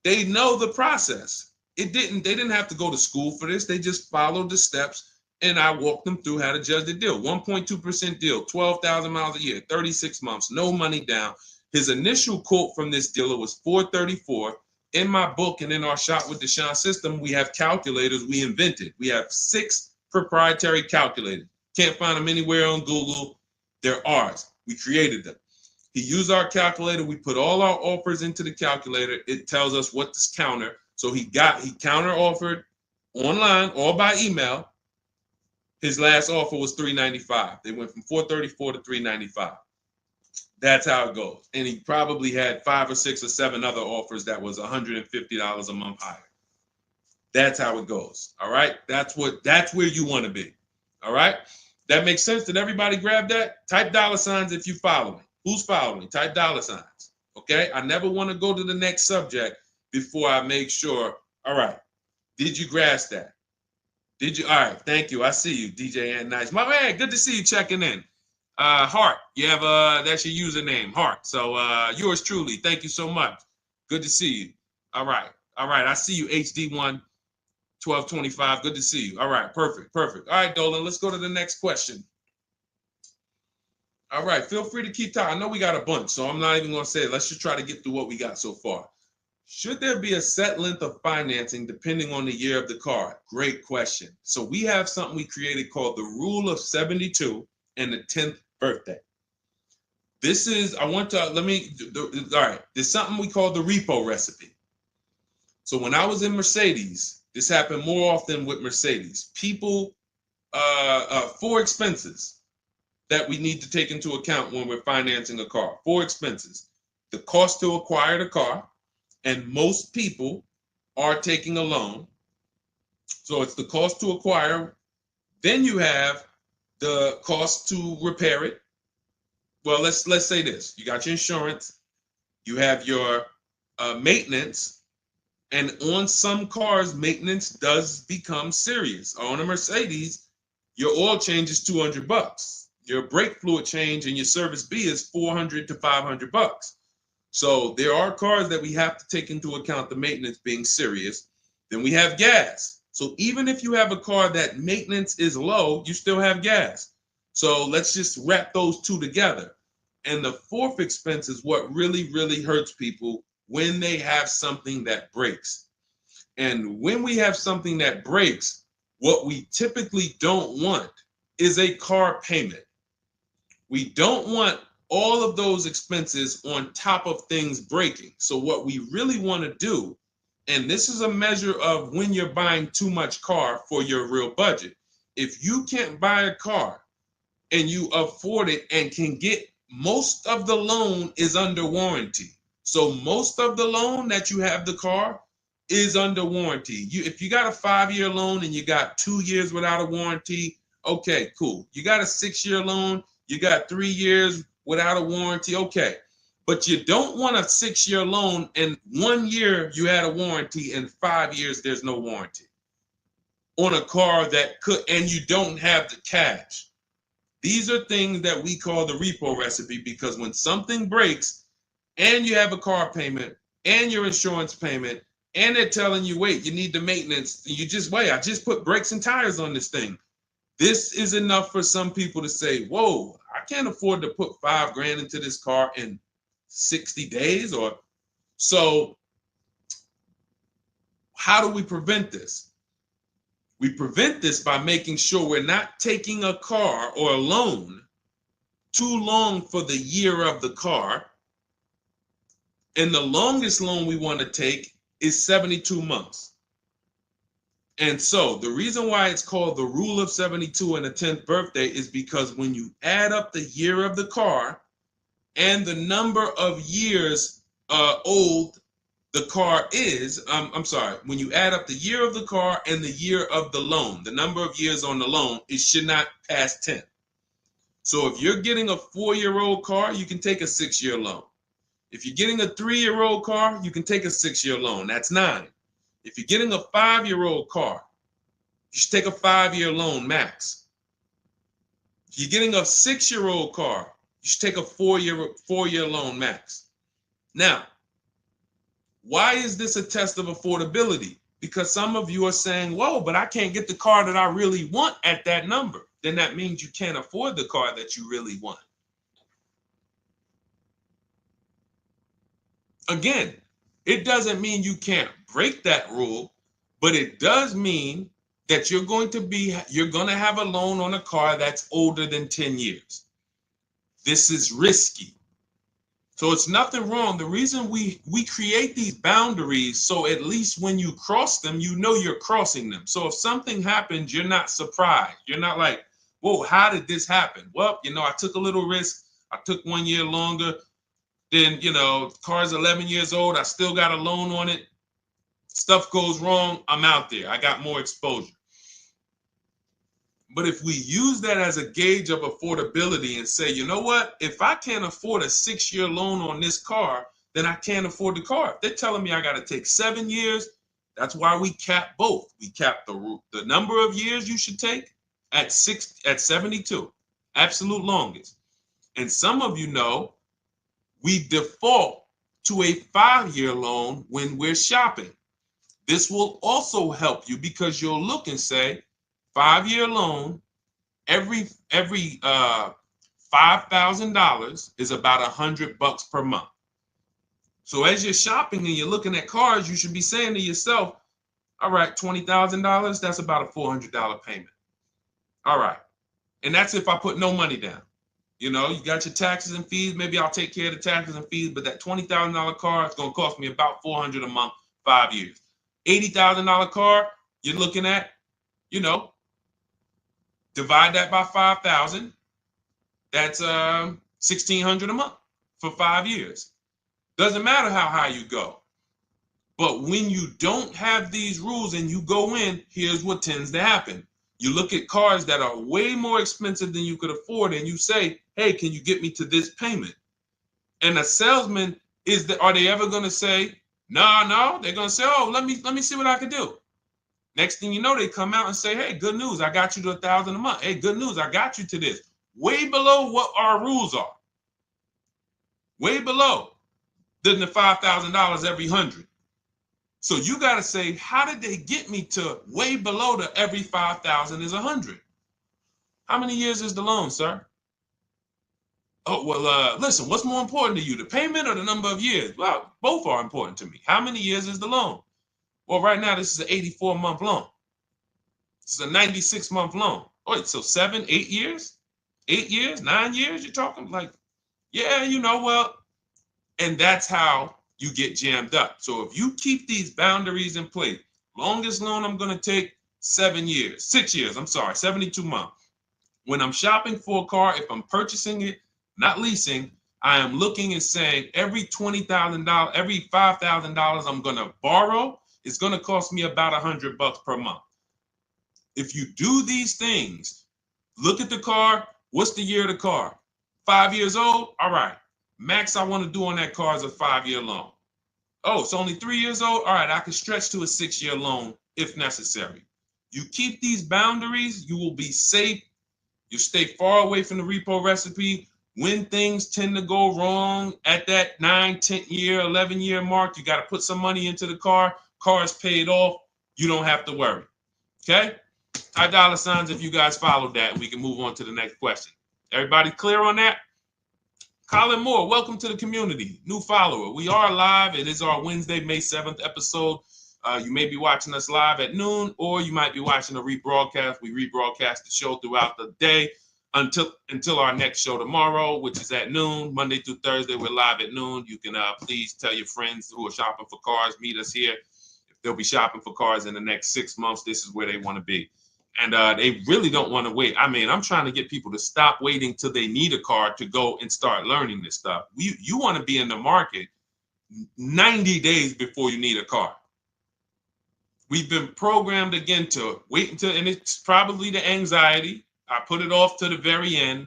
They know the process. They didn't have to go to school for this. They just followed the steps, and I walked them through how to judge the deal. 1.2% deal, 12,000 miles a year, 36 months, no money down. His initial quote from this dealer was $434. In my book and in our Shop with Deshone system, we have calculators we invented. We have 6 proprietary calculators. Can't find them anywhere on Google. They're ours. We created them. He used our calculator. We put all our offers into the calculator. It tells us what to counter. So he counter offered online or by email. His last offer was $395. They went from $434 to $395. That's how it goes. And he probably had 5 or 6 or 7 other offers that was $150 a month higher. That's how it goes. All right. That's where you want to be. All right. That makes sense. Did everybody grab that? Type $ if you follow me. Who's following? Type $. Okay. I never want to go to the next subject before I make sure. All right. Did you grasp that? Did you? All right. Thank you. I see you, DJ and Nice. My man, good to see you checking in. Hart, you have that's your username, Hart. So yours truly. Thank you so much. Good to see you. All right. I see you, HD1 1225. Good to see you. All right, perfect. All right, Dolan, let's go to the next question. All right, feel free to keep talking. I know we got a bunch, so I'm not even going to say it. Let's just try to get through what we got so far. Should there be a set length of financing depending on the year of the car? Great question. So we have something we created called the Rule of 72 and the 10th birthday. This is, all right, there's something we call the repo recipe. So when I was in Mercedes, this happened more often with Mercedes. People, 4 expenses that we need to take into account when we're financing a car. 4 expenses. The cost to acquire the car, and most people are taking a loan. So it's the cost to acquire. Then you have the cost to repair it. Well, let's say this. You got your insurance. You have your maintenance. And on some cars, maintenance does become serious. On a Mercedes, your oil change is $200. Your brake fluid change and your service B is $400 to $500. So there are cars that we have to take into account the maintenance being serious. Then we have gas. So even if you have a car that maintenance is low, you still have gas. So let's just wrap those 2 together. And the 4th expense is what really, really hurts people when they have something that breaks. And when we have something that breaks, what we typically don't want is a car payment. We don't want all of those expenses on top of things breaking. So what we really want to do, and this is a measure of when you're buying too much car for your real budget. If you can't buy a car and you afford it and can get, most of the loan is under warranty. So most of the loan that you have the car is under warranty. If you got a 5-year loan and you got 2 years without a warranty, okay, cool. You got a 6-year loan, you got 3 years without a warranty, okay. But you don't want a 6-year loan and 1 year you had a warranty and 5 years there's no warranty on a car that could, and you don't have the cash. These are things that we call the repo recipe, because when something breaks and you have a car payment and your insurance payment and they're telling you, wait, you need the maintenance, you just wait, I just put brakes and tires on this thing. This is enough for some people to say, whoa, I can't afford to put $5,000 into this car in 60 days. Or so how do we prevent this? We prevent this by making sure we're not taking a car or a loan too long for the year of the car. And the longest loan we want to take is 72 months. And so the reason why it's called the rule of 72 and the 10th birthday is because when you add up the year of the car and the number of years old the car is, I'm sorry, when you add up the year of the car and the year of the loan, the number of years on the loan, it should not pass 10. So if you're getting a 4-year-old car, you can take a 6-year loan. If you're getting a 3-year-old car, you can take a 6-year loan. That's 9. If you're getting a 5-year-old car, you should take a 5-year loan max. If you're getting a 6-year-old car, you should take a 4-year loan max. Now, why is this a test of affordability? Because some of you are saying, whoa, but I can't get the car that I really want at that number. Then that means you can't afford the car that you really want. Again, it doesn't mean you can't break that rule, but it does mean that you're going to have a loan on a car that's older than 10 years. This is risky. So it's nothing wrong. The reason we create these boundaries, so at least when you cross them, you know you're crossing them. So if something happens, you're not surprised. You're not like, whoa, how did this happen? Well, I took a little risk. I took 1 year longer. Then, the car's 11 years old. I still got a loan on it. Stuff goes wrong. I'm out there. I got more exposure. But if we use that as a gauge of affordability and say, you know what, if I can't afford a 6-year loan on this car, then I can't afford the car. If they're telling me I got to take 7 years, that's why we cap both. We cap the number of years you should take at 72, absolute longest. And some of you know we default to a 5-year loan when we're shopping. This will also help you because you'll look and say, 5-year loan, every $5,000 is about $100 per month. So as you're shopping and you're looking at cars, you should be saying to yourself, all right, $20,000, that's about a $400 payment. All right. And that's if I put no money down. You got your taxes and fees. Maybe I'll take care of the taxes and fees, but that $20,000 car is going to cost me about $400 a month, 5 years. $80,000 car, you're looking at, divide that by 5,000. That's $1,600 a month for 5 years. Doesn't matter how high you go. But when you don't have these rules and you go in, here's what tends to happen. You look at cars that are way more expensive than you could afford and you say, hey, can you get me to this payment? And a salesman, are they ever going to say, no, they're going to say, oh, let me see what I can do. Next thing you know, they come out and say, hey, good news, I got you to $1,000 a month. Hey, good news, I got you to this. Way below what our rules are. Way below than the $5,000 every 100. So you got to say, how did they get me to way below the every 5,000 is 100? How many years is the loan, sir? Oh, well, listen, what's more important to you, the payment or the number of years? Well, both are important to me. How many years is the loan? Well, right now, this is an 84-month loan. This is a 96-month loan. Wait, so 7, 8 years? 8 years, 9 years? You're talking like, yeah, well, and that's how you get jammed up. So if you keep these boundaries in place, longest loan I'm going to take 6 years, 72 months. When I'm shopping for a car, if I'm purchasing it, not leasing, I am looking and saying every $20,000, every $5,000 I'm going to borrow, it's going to cost me about $100 per month. If you do these things, look at the car. What's the year of the car? 5 years old? All right. Max I want to do on that car is a 5-year loan. Oh, it's only 3 years old? All right, I can stretch to a 6-year loan if necessary. You keep these boundaries, you will be safe. You stay far away from the repo recipe. When things tend to go wrong at that 9, 10 year, 11 year mark, you got to put some money into the car. Car is paid off. You don't have to worry. Okay? High dollar signs if you guys followed that. We can move on to the next question. Everybody clear on that? Colin Moore, welcome to the community. New follower. We are live. It is our Wednesday, May 7th episode. You may be watching us live at noon, or you might be watching a rebroadcast. We rebroadcast the show throughout the day until our next show tomorrow, which is at noon. Monday through Thursday, we're live at noon. You can please tell your friends who are shopping for cars, meet us here. If they'll be shopping for cars in the next 6 months. This is where they want to be. And they really don't want to wait. I mean, I'm trying to get people to stop waiting till they need a car to go and start learning this stuff. You want to be in the market 90 days before you need a car. We've been programmed again to wait until, and it's probably the anxiety. I put it off to the very end.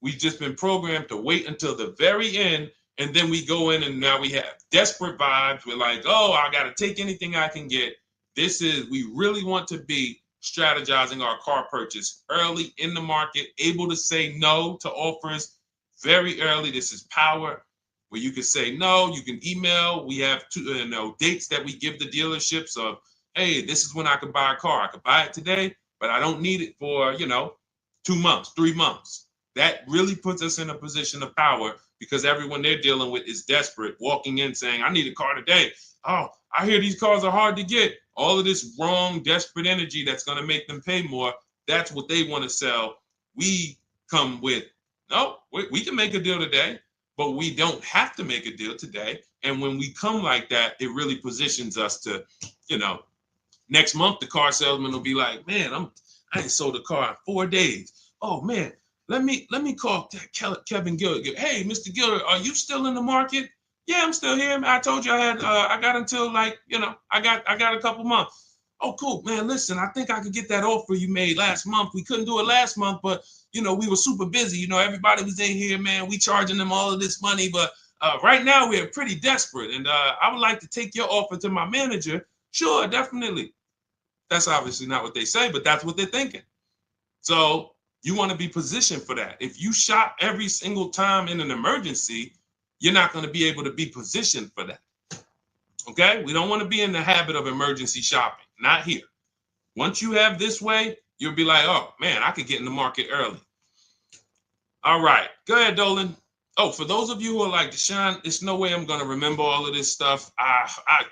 We've just been programmed to wait until the very end, and then we go in and now we have desperate vibes. We're like, oh, I got to take anything I can get. We really want to be strategizing our car purchase early in the market, able to say no to offers very early. This is power, where you can say no, you can email. We have dates that we give the dealerships of, hey, this is when I could buy a car. I could buy it today, but I don't need it for, 2 months, 3 months. That really puts us in a position of power, because everyone they're dealing with is desperate, walking in saying, I need a car today. Oh, I hear these cars are hard to get. All of this wrong, desperate energy that's going to make them pay more. That's what they want to sell. We come with, no, we can make a deal today, but we don't have to make a deal today. And when we come like that, it really positions us to, next month, the car salesman will be like, man, I ain't sold a car in 4 days. Oh man, let me call Kevin Gilder. Hey, Mr. Gilder, are you still in the market? Yeah, I'm still here. I told you I got until I got a couple months. Oh, cool, man. Listen, I think I could get that offer you made last month. We couldn't do it last month, but we were super busy. Everybody was in here, man. We charging them all of this money, but right now we're pretty desperate, and I would like to take your offer to my manager. Sure, definitely. That's obviously not what they say, but that's what they're thinking. So you want to be positioned for that. If you shop every single time in an emergency, you're not going to be able to be positioned for that. Okay? We don't want to be in the habit of emergency shopping. Not here. Once you have this way, you'll be like, oh, man, I could get in the market early. All right. Go ahead, Dolan. Oh, for those of you who are like, Deshone, there's no way I'm going to remember all of this stuff.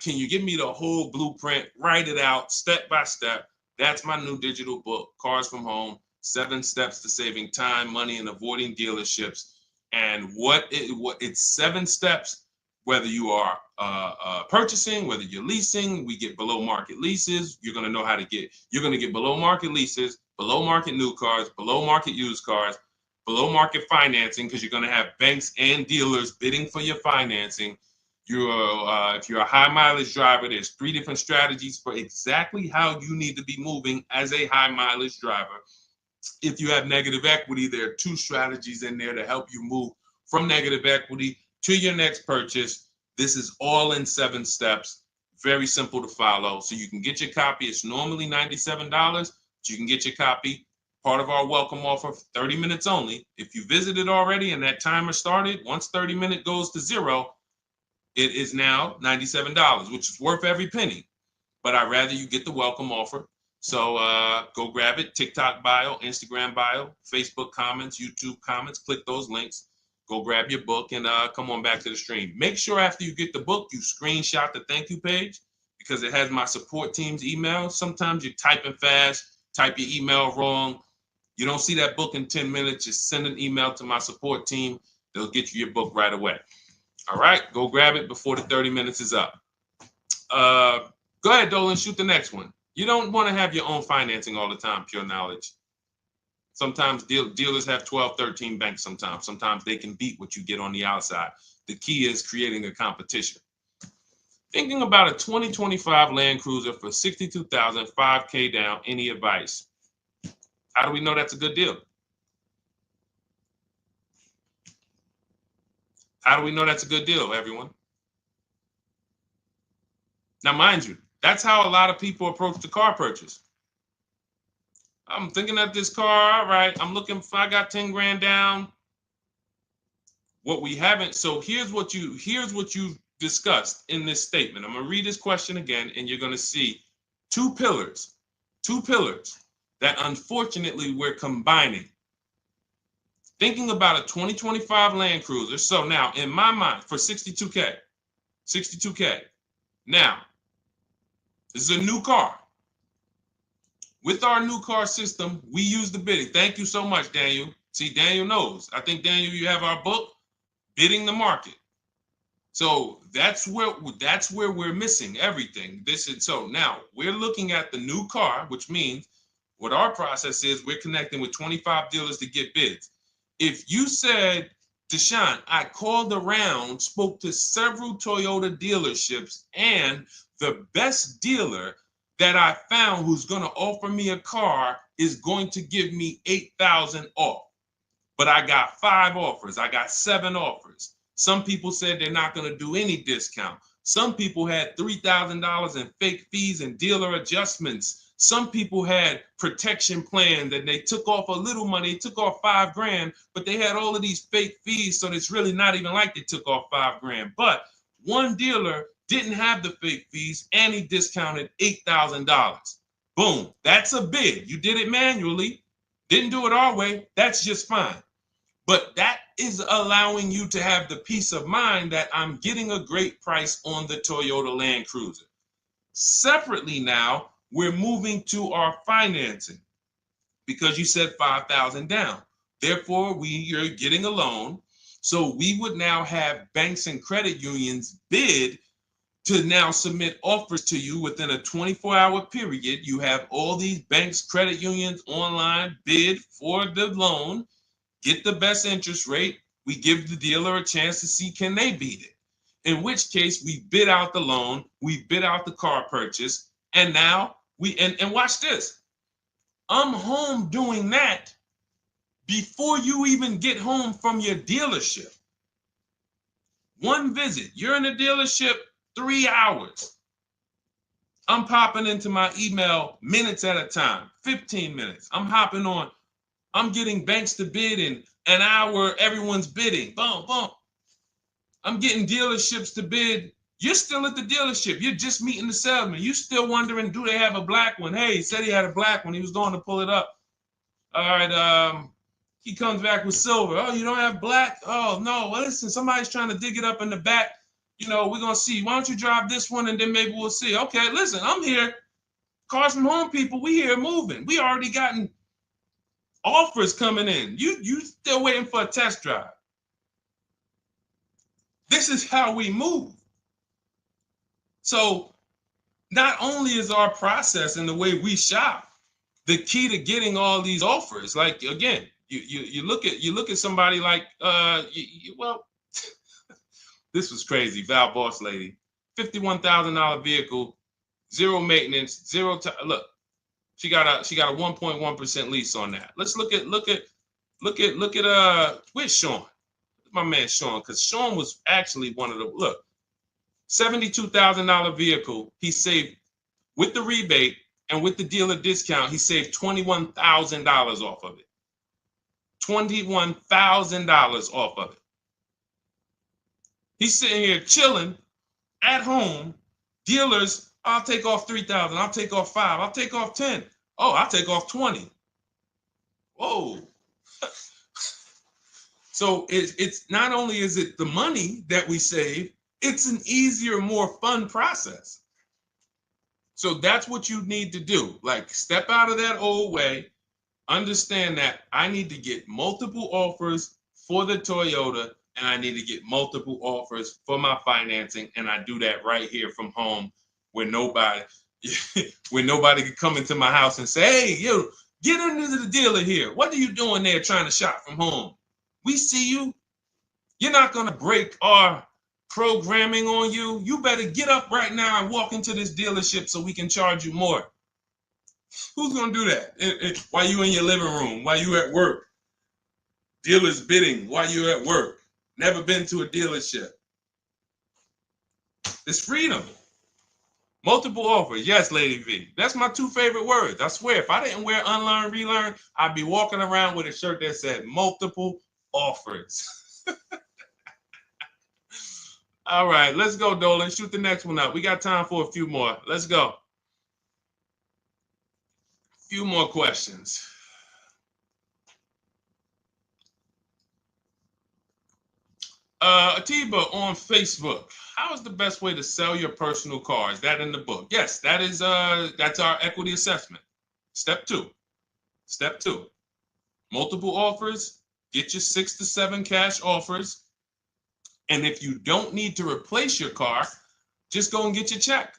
Can you give me the whole blueprint? Write it out step by step. That's my new digital book, Cars from Home, 7 Steps to Saving Time, Money, and Avoiding Dealerships. And it's 7 steps, whether you are purchasing, whether you're leasing. We get below market leases. You're going to get below market leases, below market new cars, below market used cars, below market financing, because you're going to have banks and dealers bidding for your financing. If you're a high mileage driver, there's 3 different strategies for exactly how you need to be moving as a high mileage driver. If you have negative equity, there are 2 strategies in there to help you move from negative equity to your next purchase. This is all in 7 steps. Very simple to follow. So you can get your copy. It's normally $97, but you can get your copy. Part of our welcome offer, 30 minutes only. If you visited already and that timer started, once 30 minutes goes to 0, it is now $97, which is worth every penny. But I'd rather you get the welcome offer. So go grab it. TikTok bio, Instagram bio, Facebook comments, YouTube comments. Click those links. Go grab your book and come on back to the stream. Make sure after you get the book, you screenshot the thank you page, because it has my support team's email. Sometimes you're typing fast, type your email wrong. You don't see that book in 10 minutes, just send an email to my support team. They'll get you your book right away. All right, go grab it before the 30 minutes is up. Go ahead, Dolan, shoot the next one. You don't want to have your own financing all the time, pure knowledge. Sometimes dealers have 12, 13 banks sometimes. Sometimes they can beat what you get on the outside. The key is creating a competition. Thinking about a 2025 Land Cruiser for $62,000, $5K down, any advice? How do we know that's a good deal? How do we know that's a good deal, everyone? Now, mind you, that's how a lot of people approach the car purchase. I'm thinking of this car, all right, I'm looking for, I got 10 grand down. What we haven't, so here's what you discussed in this statement. I'm gonna read this question again, and you're gonna see two pillars that unfortunately we're combining. Thinking about a 2025 Land Cruiser. So now in my mind, for 62K. Now, this is a new car. With our new car system, we use the bidding. Thank you so much, Daniel. See, Daniel knows. I think, Daniel, you have our book, Bidding the Market. So that's where we're missing everything. So now we're looking at the new car, which means what our process is, we're connecting with 25 dealers to get bids. If you said, Deshone, I called around, spoke to several Toyota dealerships, and the best dealer that I found who's going to offer me a car is going to give me $8,000 off. But I got 5 offers. I got 7 offers. Some people said they're not going to do any discount. Some people had $3,000 in fake fees and dealer adjustments. Some people had protection plans and they took off a little money, took off $5,000, but they had all of these fake fees. So it's really not even like they took off $5,000. But one dealer didn't have the fake fees and he discounted $8,000. Boom. That's a bid. You did it manually. Didn't do it our way. That's just fine. But that is allowing you to have the peace of mind that I'm getting a great price on the Toyota Land Cruiser. Separately now, we're moving to our financing because you said $5,000 down. Therefore, you're getting a loan. So we would now have banks and credit unions bid to now submit offers to you within a 24-hour period. You have all these banks, credit unions online bid for the loan. Get the best interest rate. We give the dealer a chance to see can they beat it. In which case we bid out the loan, we bid out the car purchase, and now and watch this. I'm home doing that before you even get home from your dealership. One visit, you're in the dealership 3 hours. I'm popping into my email minutes at a time, 15 minutes. I'm hopping on. I'm getting banks to bid in an hour. Everyone's bidding. Boom, boom. I'm getting dealerships to bid. You're still at the dealership. You're just meeting the salesman. You're still wondering, do they have a black one? Hey, he said he had a black one. He was going to pull it up. All right. He comes back with silver. Oh, you don't have black? Oh, no. Well, listen, somebody's trying to dig it up in the back. We're going to see. Why don't you drive this one and then maybe we'll see. Okay, listen, I'm here. Cars from Home people, we here moving. We already gotten offers coming in. You still waiting for a test drive. This is how we move. So not only is our process and the way we shop the key to getting all these offers, like again, you look at somebody like this was crazy. Val Boss lady, $51,000 vehicle, zero maintenance, zero time. Look, she got a 1.1% lease on that. Let's look at where's Sean? My man Sean, because Sean was actually one of the $72,000 vehicle. He saved with the rebate and with the dealer discount. He saved $21,000 off of it. $21,000 off of it. He's sitting here chilling at home. Dealers, I'll take off 3,000. I'll take off 5. I'll take off 10. Oh, I'll take off 20. Whoa. So it's not only is it the money that we save, it's an easier, more fun process. So that's what you need to do. Like, step out of that old way. Understand that I need to get multiple offers for the Toyota, and I need to get multiple offers for my financing, and I do that right here from home, where nobody can come into my house and say, hey, you get into the dealer here. What are you doing there trying to shop from home? We see you. You're not going to break our programming on you. You better get up right now and walk into this dealership so we can charge you more. Who's going to do that? While you in your living room, while you at work. Dealers bidding while you're at work. Never been to a dealership. It's freedom. Multiple offers. Yes, Lady V. That's my 2 favorite words. I swear, if I didn't wear unlearn, relearn, I'd be walking around with a shirt that said multiple offers. All right, let's go, Dolan. Shoot the next one up. We got time for a few more. Let's go. Few more questions. Atiba on Facebook. How is the best way to sell your personal car? Is that in the book? Yes, that is. That's our equity assessment. Step 2. Step 2. Multiple offers. Get your 6 to 7 cash offers, And if you don't need to replace your car, just go and get your check.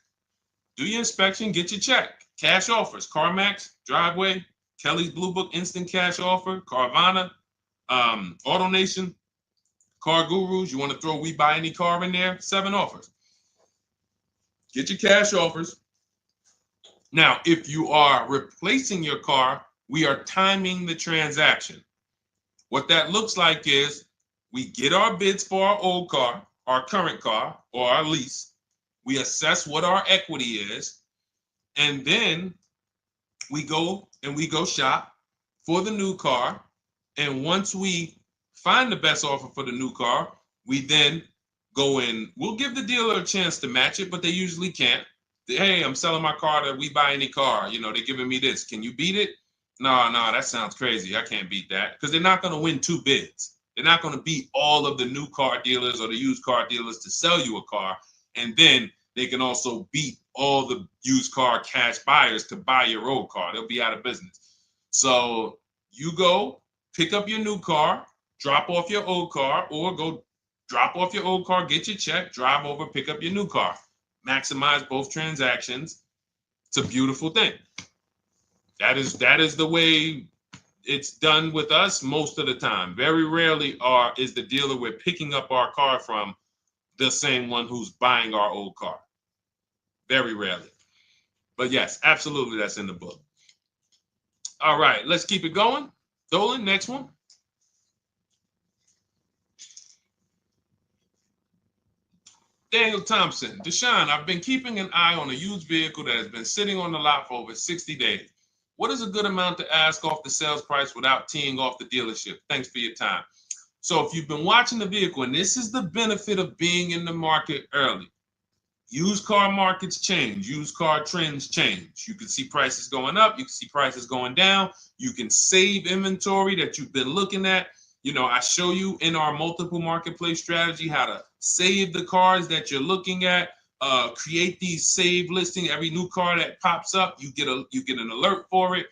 Do your inspection, get your check. Cash offers, CarMax, Driveway, Kelly's Blue Book Instant Cash Offer, Carvana, AutoNation, Car Gurus. You want to throw We Buy Any Car in there? 7 offers. Get your cash offers. Now, if you are replacing your car, we are timing the transaction. What that looks like is we get our bids for our old car, our current car, or our lease. We assess what our equity is, and then we go shop for the new car. And once we find the best offer for the new car, we then go in. We'll give the dealer a chance to match it, but they usually can't. Hey, I'm selling my car to We Buy Any Car. You know, they're giving me this. Can you beat it? No, that sounds crazy. I can't beat that, because they're not going to win 2 bids. They're not going to beat all of the new car dealers or the used car dealers to sell you a car. And then they can also beat all the used car cash buyers to buy your old car. They'll be out of business. So you go pick up your new car, drop off your old car, or go drop off your old car, get your check, drive over, pick up your new car. Maximize both transactions. It's a beautiful thing. That is the way it's done with us most of the time. Very rarely is the dealer we're picking up our car from the same one who's buying our old car. Very rarely. But yes, absolutely, that's in the book. All right, let's keep it going. Dolan, next one. Daniel Thompson, Deshone, I've been keeping an eye on a used vehicle that has been sitting on the lot for over 60 days. What is a good amount to ask off the sales price without teeing off the dealership? Thanks for your time. So if you've been watching the vehicle, and this is the benefit of being in the market early, used car markets change, used car trends change. You can see prices going up, you can see prices going down, you can save inventory that you've been looking at. You know, I show you in our multiple marketplace strategy how to save the cars that you're looking at, create these save listing. Every new car that pops up, you get an alert for it.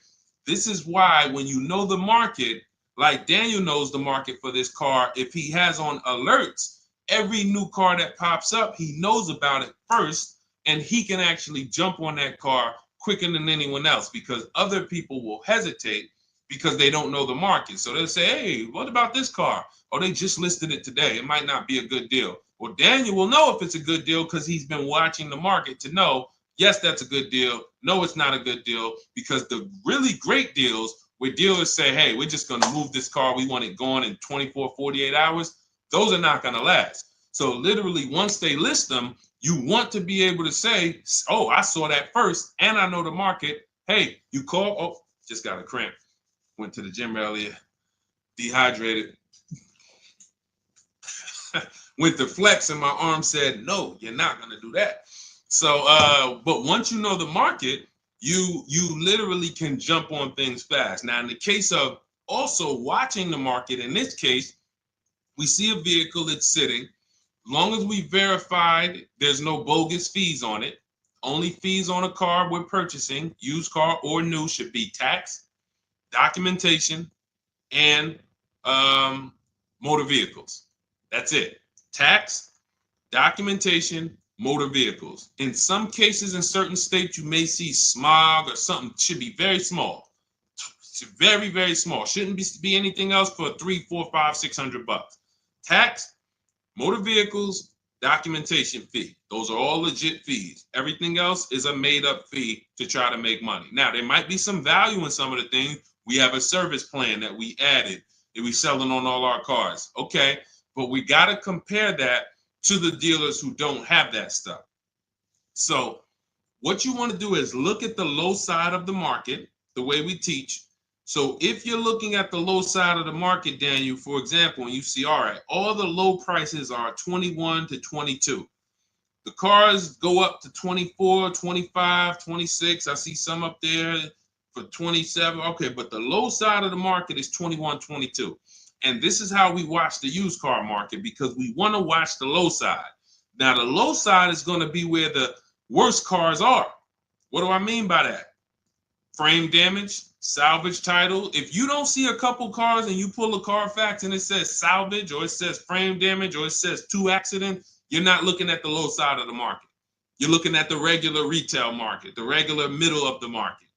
This is why when you know the market, like Daniel knows the market for this car, if he has on alerts, every new car that pops up, he knows about it first, and he can actually jump on that car quicker than anyone else, because other people will hesitate because they don't know the market. So they'll say, hey, what about this car? Oh, they just listed it today. It might not be a good deal. Well, Daniel will know if it's a good deal because he's been watching the market to know, yes, that's a good deal. No, it's not a good deal, because the really great deals where dealers say, hey, we're just going to move this car. We want it gone in 24, 48 hours. Those are not going to last. So literally, once they list them, you want to be able to say, oh, I saw that first and I know the market. Hey, you call, oh, just got a cramp. Went to the gym earlier, dehydrated. Went to flex and my arm said, no, you're not going to do that. So, but once you know the market, you literally can jump on things fast. Now, in the case of also watching the market, in this case, we see a vehicle that's sitting. As long as we verified there's no bogus fees on it, only fees on a car we're purchasing, used car or new, should be tax, documentation, and motor vehicles. That's it. Tax, documentation, motor vehicles. In some cases, in certain states, you may see smog or something. Should be very small. Very, very small. Shouldn't be anything else for $300, $400, $500, $600. Tax, motor vehicles, documentation fee. Those are all legit fees. Everything else is a made-up fee to try to make money. Now, there might be some value in some of the things. We have a service plan that we added that we selling on all our cars. Okay, but we got to compare that to the dealers who don't have that stuff. So what you want to do is look at the low side of the market, the way we teach. So if you're looking at the low side of the market, Daniel, for example, and you see, all right, all the low prices are 21 to 22. The cars go up to 24, 25, 26. I see some up there for 27. Okay, but the low side of the market is 21, 22. And this is how we watch the used car market, because we want to watch the low side. Now, the low side is going to be where the worst cars are. What do I mean by that? frame damage, salvage title. If you don't see a couple cars and you pull a Carfax and it says salvage or it says frame damage or it says 2 accident, you're not looking at the low side of the market. You're looking at the regular retail market, the regular middle of the market,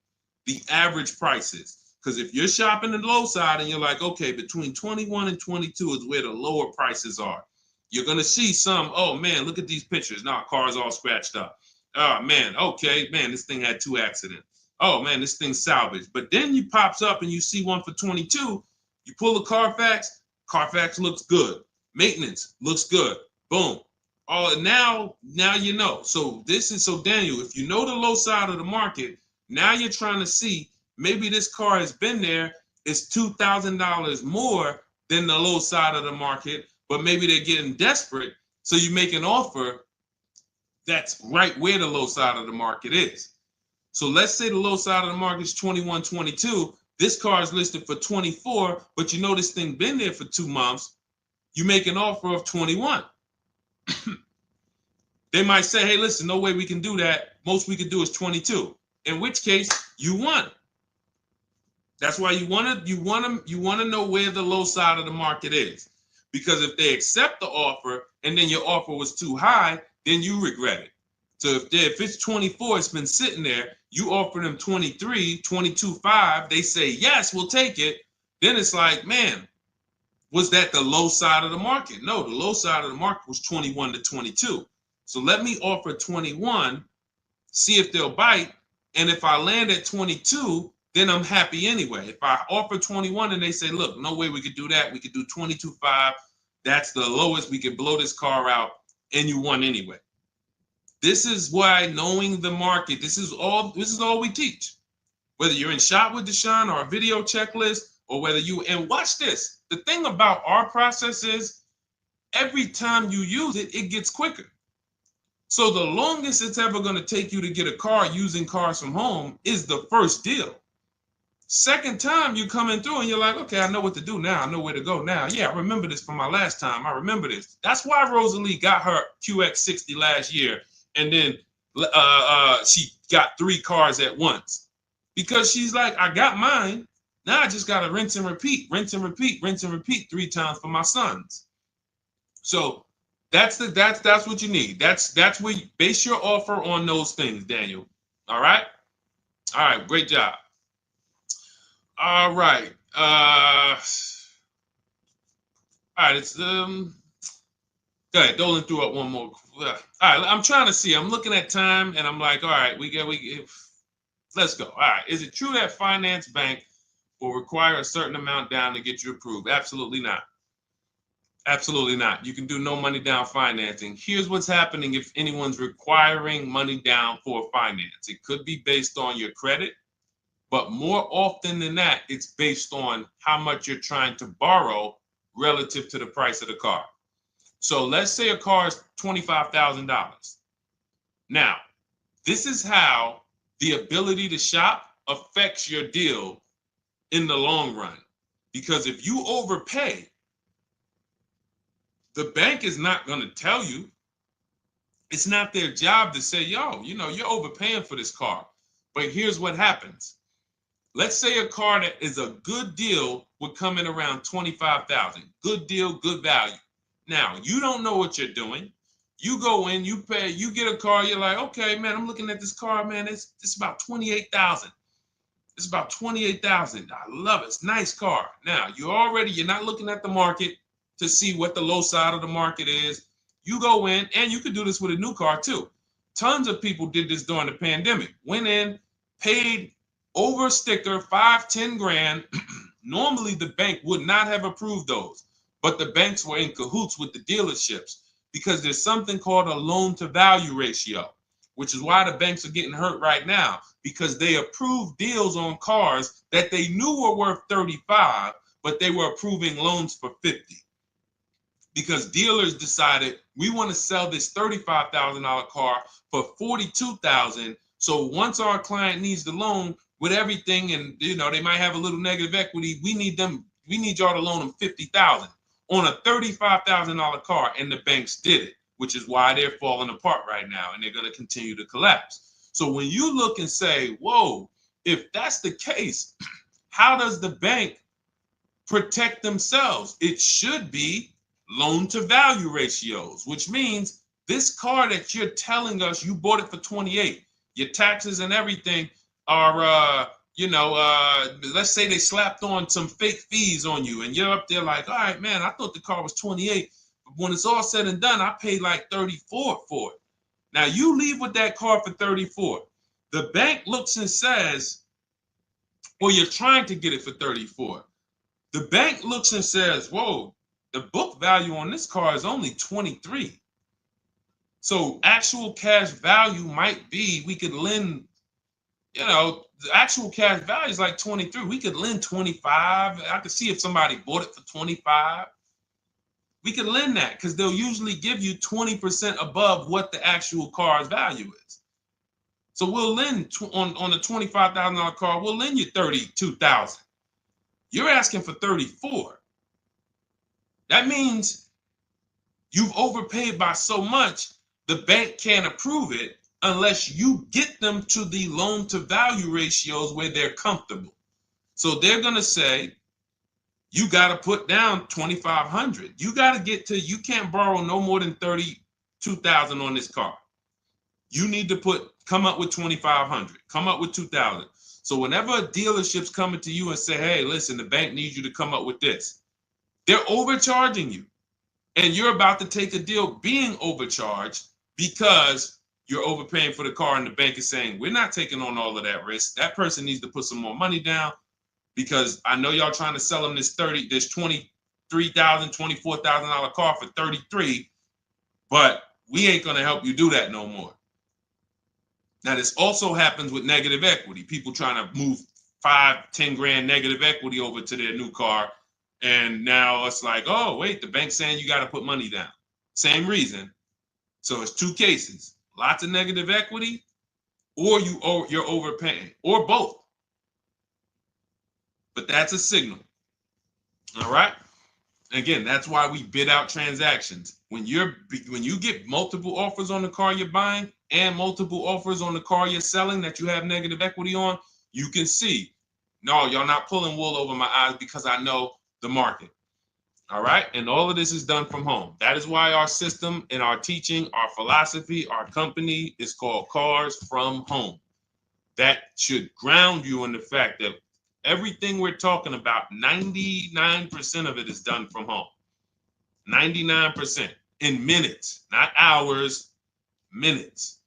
the average prices. Because if you're shopping the low side and you're like, okay, between 21 and 22 is where the lower prices are, you're going to see some, oh man, look at these pictures. Now, car's all scratched up. Oh man, okay, man, this thing had 2 accidents. Oh man, this thing's salvaged. But then you pops up and you see one for 22. You pull the Carfax, Carfax looks good. Maintenance looks good. Boom. Oh, now you know. So Daniel, if you know the low side of the market, now you're trying to see maybe this car has been there. It's $2,000 more than the low side of the market, but maybe they're getting desperate. So you make an offer that's right where the low side of the market is. So let's say the low side of the market is 21, 22. This car is listed for 24, but you know this thing been there for 2 months. You make an offer of 21. They might say, hey, listen, no way we can do that. Most we can do is 22. In which case, you won. That's why you want to know where the low side of the market is. Because if they accept the offer and then your offer was too high, then you regret it. So if it's 24, it's been sitting there, you offer them 23, 22.5, they say, yes, we'll take it. Then it's like, man, was that the low side of the market? No, the low side of the market was 21 to 22. So let me offer 21, see if they'll bite. And if I land at 22, then I'm happy anyway. If I offer 21 and they say, look, no way we could do that. We could do 22.5. That's the lowest. We could blow this car out and you won anyway. This is why knowing the market, this is all we teach. Whether you're in Shop with Deshone or a video checklist, or whether and watch this. The thing about our process is every time you use it, it gets quicker. So the longest it's ever going to take you to get a car using Cars from Home is the first deal. Second time you coming through and you're like, okay, I know what to do now. I know where to go now. Yeah, I remember this from my last time. I remember this. That's why Rosalie got her QX60 last year. And then she got 3 cars at once. Because she's like, I got mine. Now I just got to rinse and repeat 3 times for my sons. So that's what you need. That's where you base your offer on those things, Daniel. All right? All right, great job. All right. All right, it's go ahead, Dolan threw up one more. All right, I'm trying to see. I'm looking at time and I'm like, all right, let's go. All right. Is it true that finance bank will require a certain amount down to get you approved? Absolutely not. Absolutely not. You can do no money down financing. Here's what's happening if anyone's requiring money down for finance. It could be based on your credit, but more often than that, it's based on how much you're trying to borrow relative to the price of the car. So let's say a car is $25,000. Now, this is how the ability to shop affects your deal in the long run. Because if you overpay, the bank is not going to tell you. It's not their job to say, yo, you're overpaying for this car. But here's what happens. Let's say a car that is a good deal would come in around $25,000. Good deal, good value. Now, you don't know what you're doing. You go in, you pay, you get a car, you're like, okay, man, I'm looking at this car, man, it's about $28,000. It's about $28,000. I love it. It's a nice car. Now, you're not looking at the market to see what the low side of the market is. You go in, and you could do this with a new car too. Tons of people did this during the pandemic. Went in, paid over sticker, 5-10 grand. Normally, the bank would not have approved those, but the banks were in cahoots with the dealerships because there's something called a loan to value ratio, which is why the banks are getting hurt right now, because they approved deals on cars that they knew were worth 35, but they were approving loans for 50. Because dealers decided we want to sell this $35,000 car for $42,000. So once our client needs the loan with everything, and they might have a little negative equity, we need y'all to loan them $50,000 on a $35,000 car, and the banks did it, which is why they're falling apart right now, and they're going to continue to collapse. So when you look and say, whoa, if that's the case, how does the bank protect themselves? It should be loan to value ratios, which means this car that you're telling us you bought it for 28, your taxes and everything are, let's say they slapped on some fake fees on you and you're up there like, all right, man, I thought the car was 28. But when it's all said and done, I paid like 34 for it. Now you leave with that car for 34. The bank looks and says, well, you're trying to get it for 34. The bank looks and says, whoa, the book value on this car is only 23. So actual cash value might be, we could lend, the actual cash value is like 23. We could lend 25. I could see if somebody bought it for 25. We could lend that because they'll usually give you 20% above what the actual car's value is. So we'll lend on a $25,000 car, we'll lend you $32,000. You're asking for 34. That means you've overpaid by so much, the bank can't approve it unless you get them to the loan to value ratios where they're comfortable. So they're going to say, you got to put down 2,500. You got to get to, you can't borrow no more than 32,000 on this car. You need to come up with 2,500, come up with 2,000. So whenever a dealership's coming to you and say, hey, listen, the bank needs you to come up with this, they're overcharging you. And you're about to take a deal being overcharged because you're overpaying for the car and the bank is saying, we're not taking on all of that risk. That person needs to put some more money down because I know y'all trying to sell them this $23,000, $24,000 car for 33, but we ain't going to help you do that no more. Now, this also happens with negative equity. People trying to move 5-10 grand negative equity over to their new car. And now it's like, oh, wait, the bank's saying you got to put money down. Same reason. So it's two cases, lots of negative equity, or you're overpaying, or both. But that's a signal. All right. Again, that's why we bid out transactions. When you get multiple offers on the car you're buying and multiple offers on the car you're selling that you have negative equity on, you can see, no, y'all not pulling wool over my eyes because I know the market. All right. And all of this is done from home. That is why our system and our teaching, our philosophy, our company is called Cars from Home. That should ground you in the fact that everything we're talking about, 99% of it is done from home. 99% in minutes, not hours, minutes.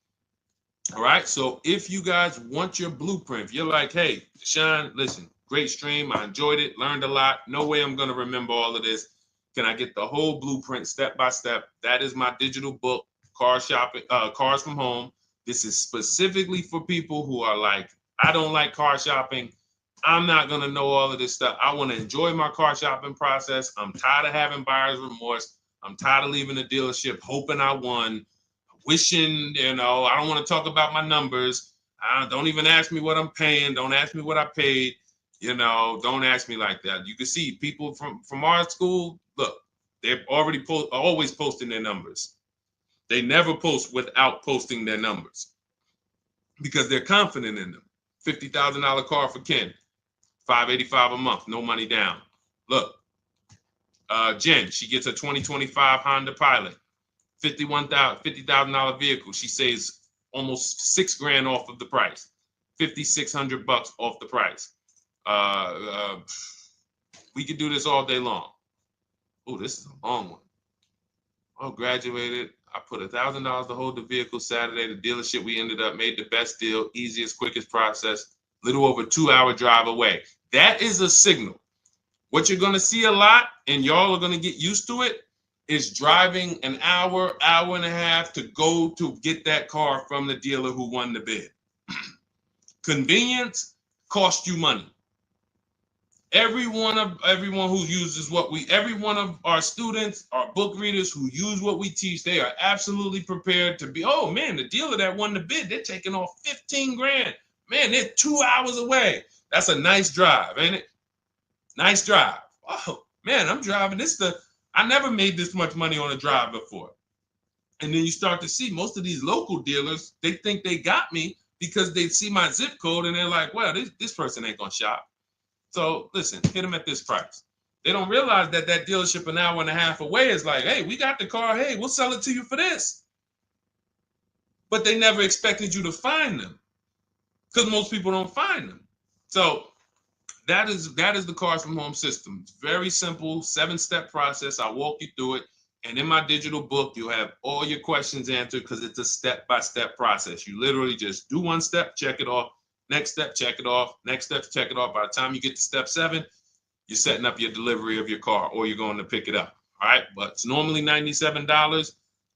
All right. So if you guys want your blueprint, if you're like, hey, Deshone, listen, great stream. I enjoyed it, learned a lot. No way I'm going to remember all of this. Can I get the whole blueprint step by step? That is my digital book, Cars from Home. This is specifically for people who are like, I don't like car shopping. I'm not going to know all of this stuff. I want to enjoy my car shopping process. I'm tired of having buyer's remorse. I'm tired of leaving the dealership hoping I won, wishing, I don't want to talk about my numbers. Don't even ask me what I'm paying. Don't ask me what I paid. Don't ask me like that. You can see people from our school, look, they're already always posting their numbers. They never post without posting their numbers because they're confident in them. $50,000 car for Ken, $585 a month, no money down. Look, Jen, she gets a 2025 Honda Pilot, $50,000 vehicle. She saves almost $6,000 off of the price, $5,600 off the price. We could do this all day long. Oh, this is a long one. Oh, graduated. I put $1,000 to hold the vehicle Saturday. The dealership we ended up made the best deal, easiest, quickest process, little over 2-hour drive away. That is a signal. What you're going to see a lot, and y'all are going to get used to it, is driving an hour, hour and a half to go to get that car from the dealer who won the bid. Convenience costs you money. Every one of our students, our book readers who use what we teach, they are absolutely prepared to be, oh man, the dealer that won the bid, they're taking off $15,000. Man, they're 2 hours away. That's a nice drive, ain't it? Nice drive. Oh man, I'm driving I never made this much money on a drive before. And then you start to see most of these local dealers, they think they got me, because they see my zip code and they're like, well, this person ain't gonna shop. So listen, hit them at this price. They don't realize that that dealership an hour and a half away is like, hey, we got the car. Hey, we'll sell it to you for this. But they never expected you to find them because most people don't find them. So that is the Cars from Home system. It's very simple, 7-step process. I'll walk you through it. And in my digital book, you'll have all your questions answered because it's a step-by-step process. You literally just do one step, check it off. Next step, check it off. Next step, check it off. By the time you get to step 7, you're setting up your delivery of your car or you're going to pick it up. All right. But it's normally $97.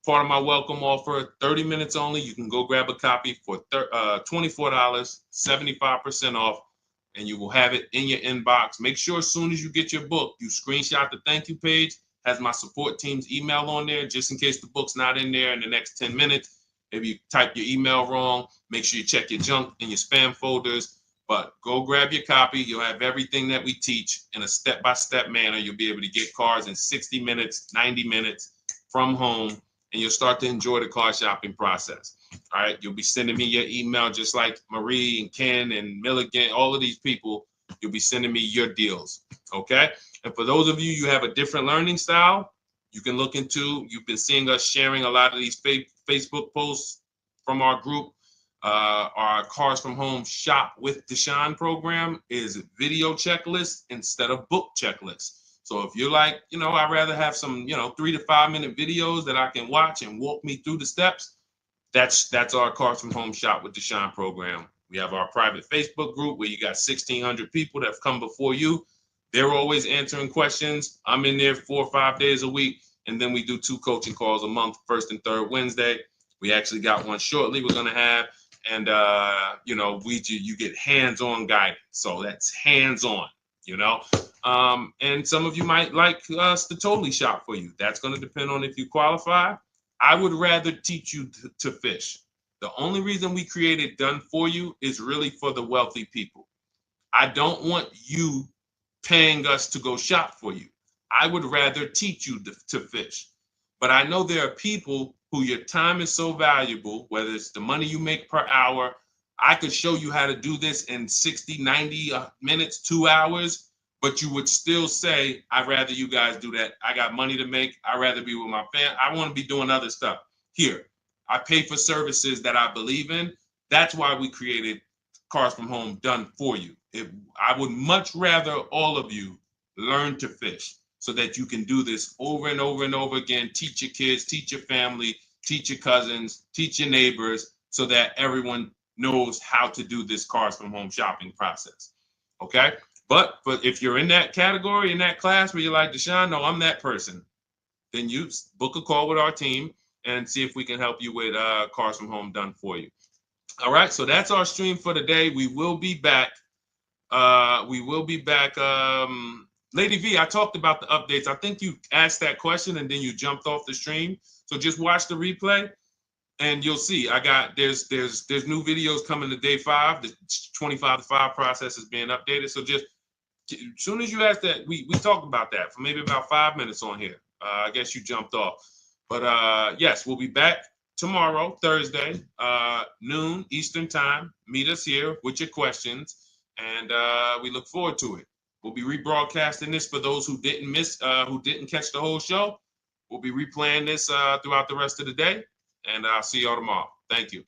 Part of my welcome offer, 30 minutes only. You can go grab a copy for $24, 75% off, and you will have it in your inbox. Make sure as soon as you get your book, you screenshot the thank you page, has my support team's email on there, just in case the book's not in there in the next 10 minutes. If you type your email wrong, make sure you check your junk and your spam folders. But go grab your copy. You'll have everything that we teach in a step-by-step manner. You'll be able to get cars in 60 minutes, 90 minutes from home, and you'll start to enjoy the car shopping process. All right. You'll be sending me your email just like Marie and Ken and Milligan, all of these people. You'll be sending me your deals. Okay. And for those of you, you have a different learning style, you can look into, you've been seeing us sharing a lot of these Facebook posts from our group. Our Cars from Home Shop with Deshone program is video checklist instead of book checklist. So if you're like, I'd rather have some, 3 to 5 minute videos that I can watch and walk me through the steps, that's our Cars from Home Shop with Deshone program. We have our private Facebook group where you got 1,600 people that have come before you. They're always answering questions. I'm in there 4 or 5 days a week. And then we do 2 coaching calls a month, first and third Wednesday. We actually got one shortly we're going to have. And, you get hands-on guidance. So that's hands-on, and some of you might like us to totally shop for you. That's going to depend on if you qualify. I would rather teach you to fish. The only reason we created Done For You is really for the wealthy people. I don't want you paying us to go shop for you. I would rather teach you to fish. But I know there are people who your time is so valuable, whether it's the money you make per hour. I could show you how to do this in 60, 90 minutes, 2 hours, but you would still say, I'd rather you guys do that. I got money to make. I'd rather be with my family. I want to be doing other stuff. Here, I pay for services that I believe in. That's why we created Cars from Home Done For You. I would much rather all of you learn to fish so that you can do this over and over and over again. Teach your kids, teach your family, teach your cousins, teach your neighbors, so that everyone knows how to do this Cars from Home shopping process. Okay? But if you're in that category, in that class where you're like, Deshone, no, I'm that person, then you book a call with our team and see if we can help you with Cars from Home Done For You. All right, so that's our stream for today. We will be back. Lady V, I talked about the updates. I think you asked that question and then you jumped off the stream. So just watch the replay and you'll see. There's new videos coming to day 5. The 25 to 5 process is being updated. So just as soon as you asked that, we talked about that for maybe about 5 minutes on here. I guess you jumped off. But yes, we'll be back tomorrow, Thursday, noon Eastern time. Meet us here with your questions, and we look forward to it. We'll be rebroadcasting this for those who didn't catch the whole show. We'll be replaying this throughout the rest of the day, and I'll see y'all tomorrow. Thank you.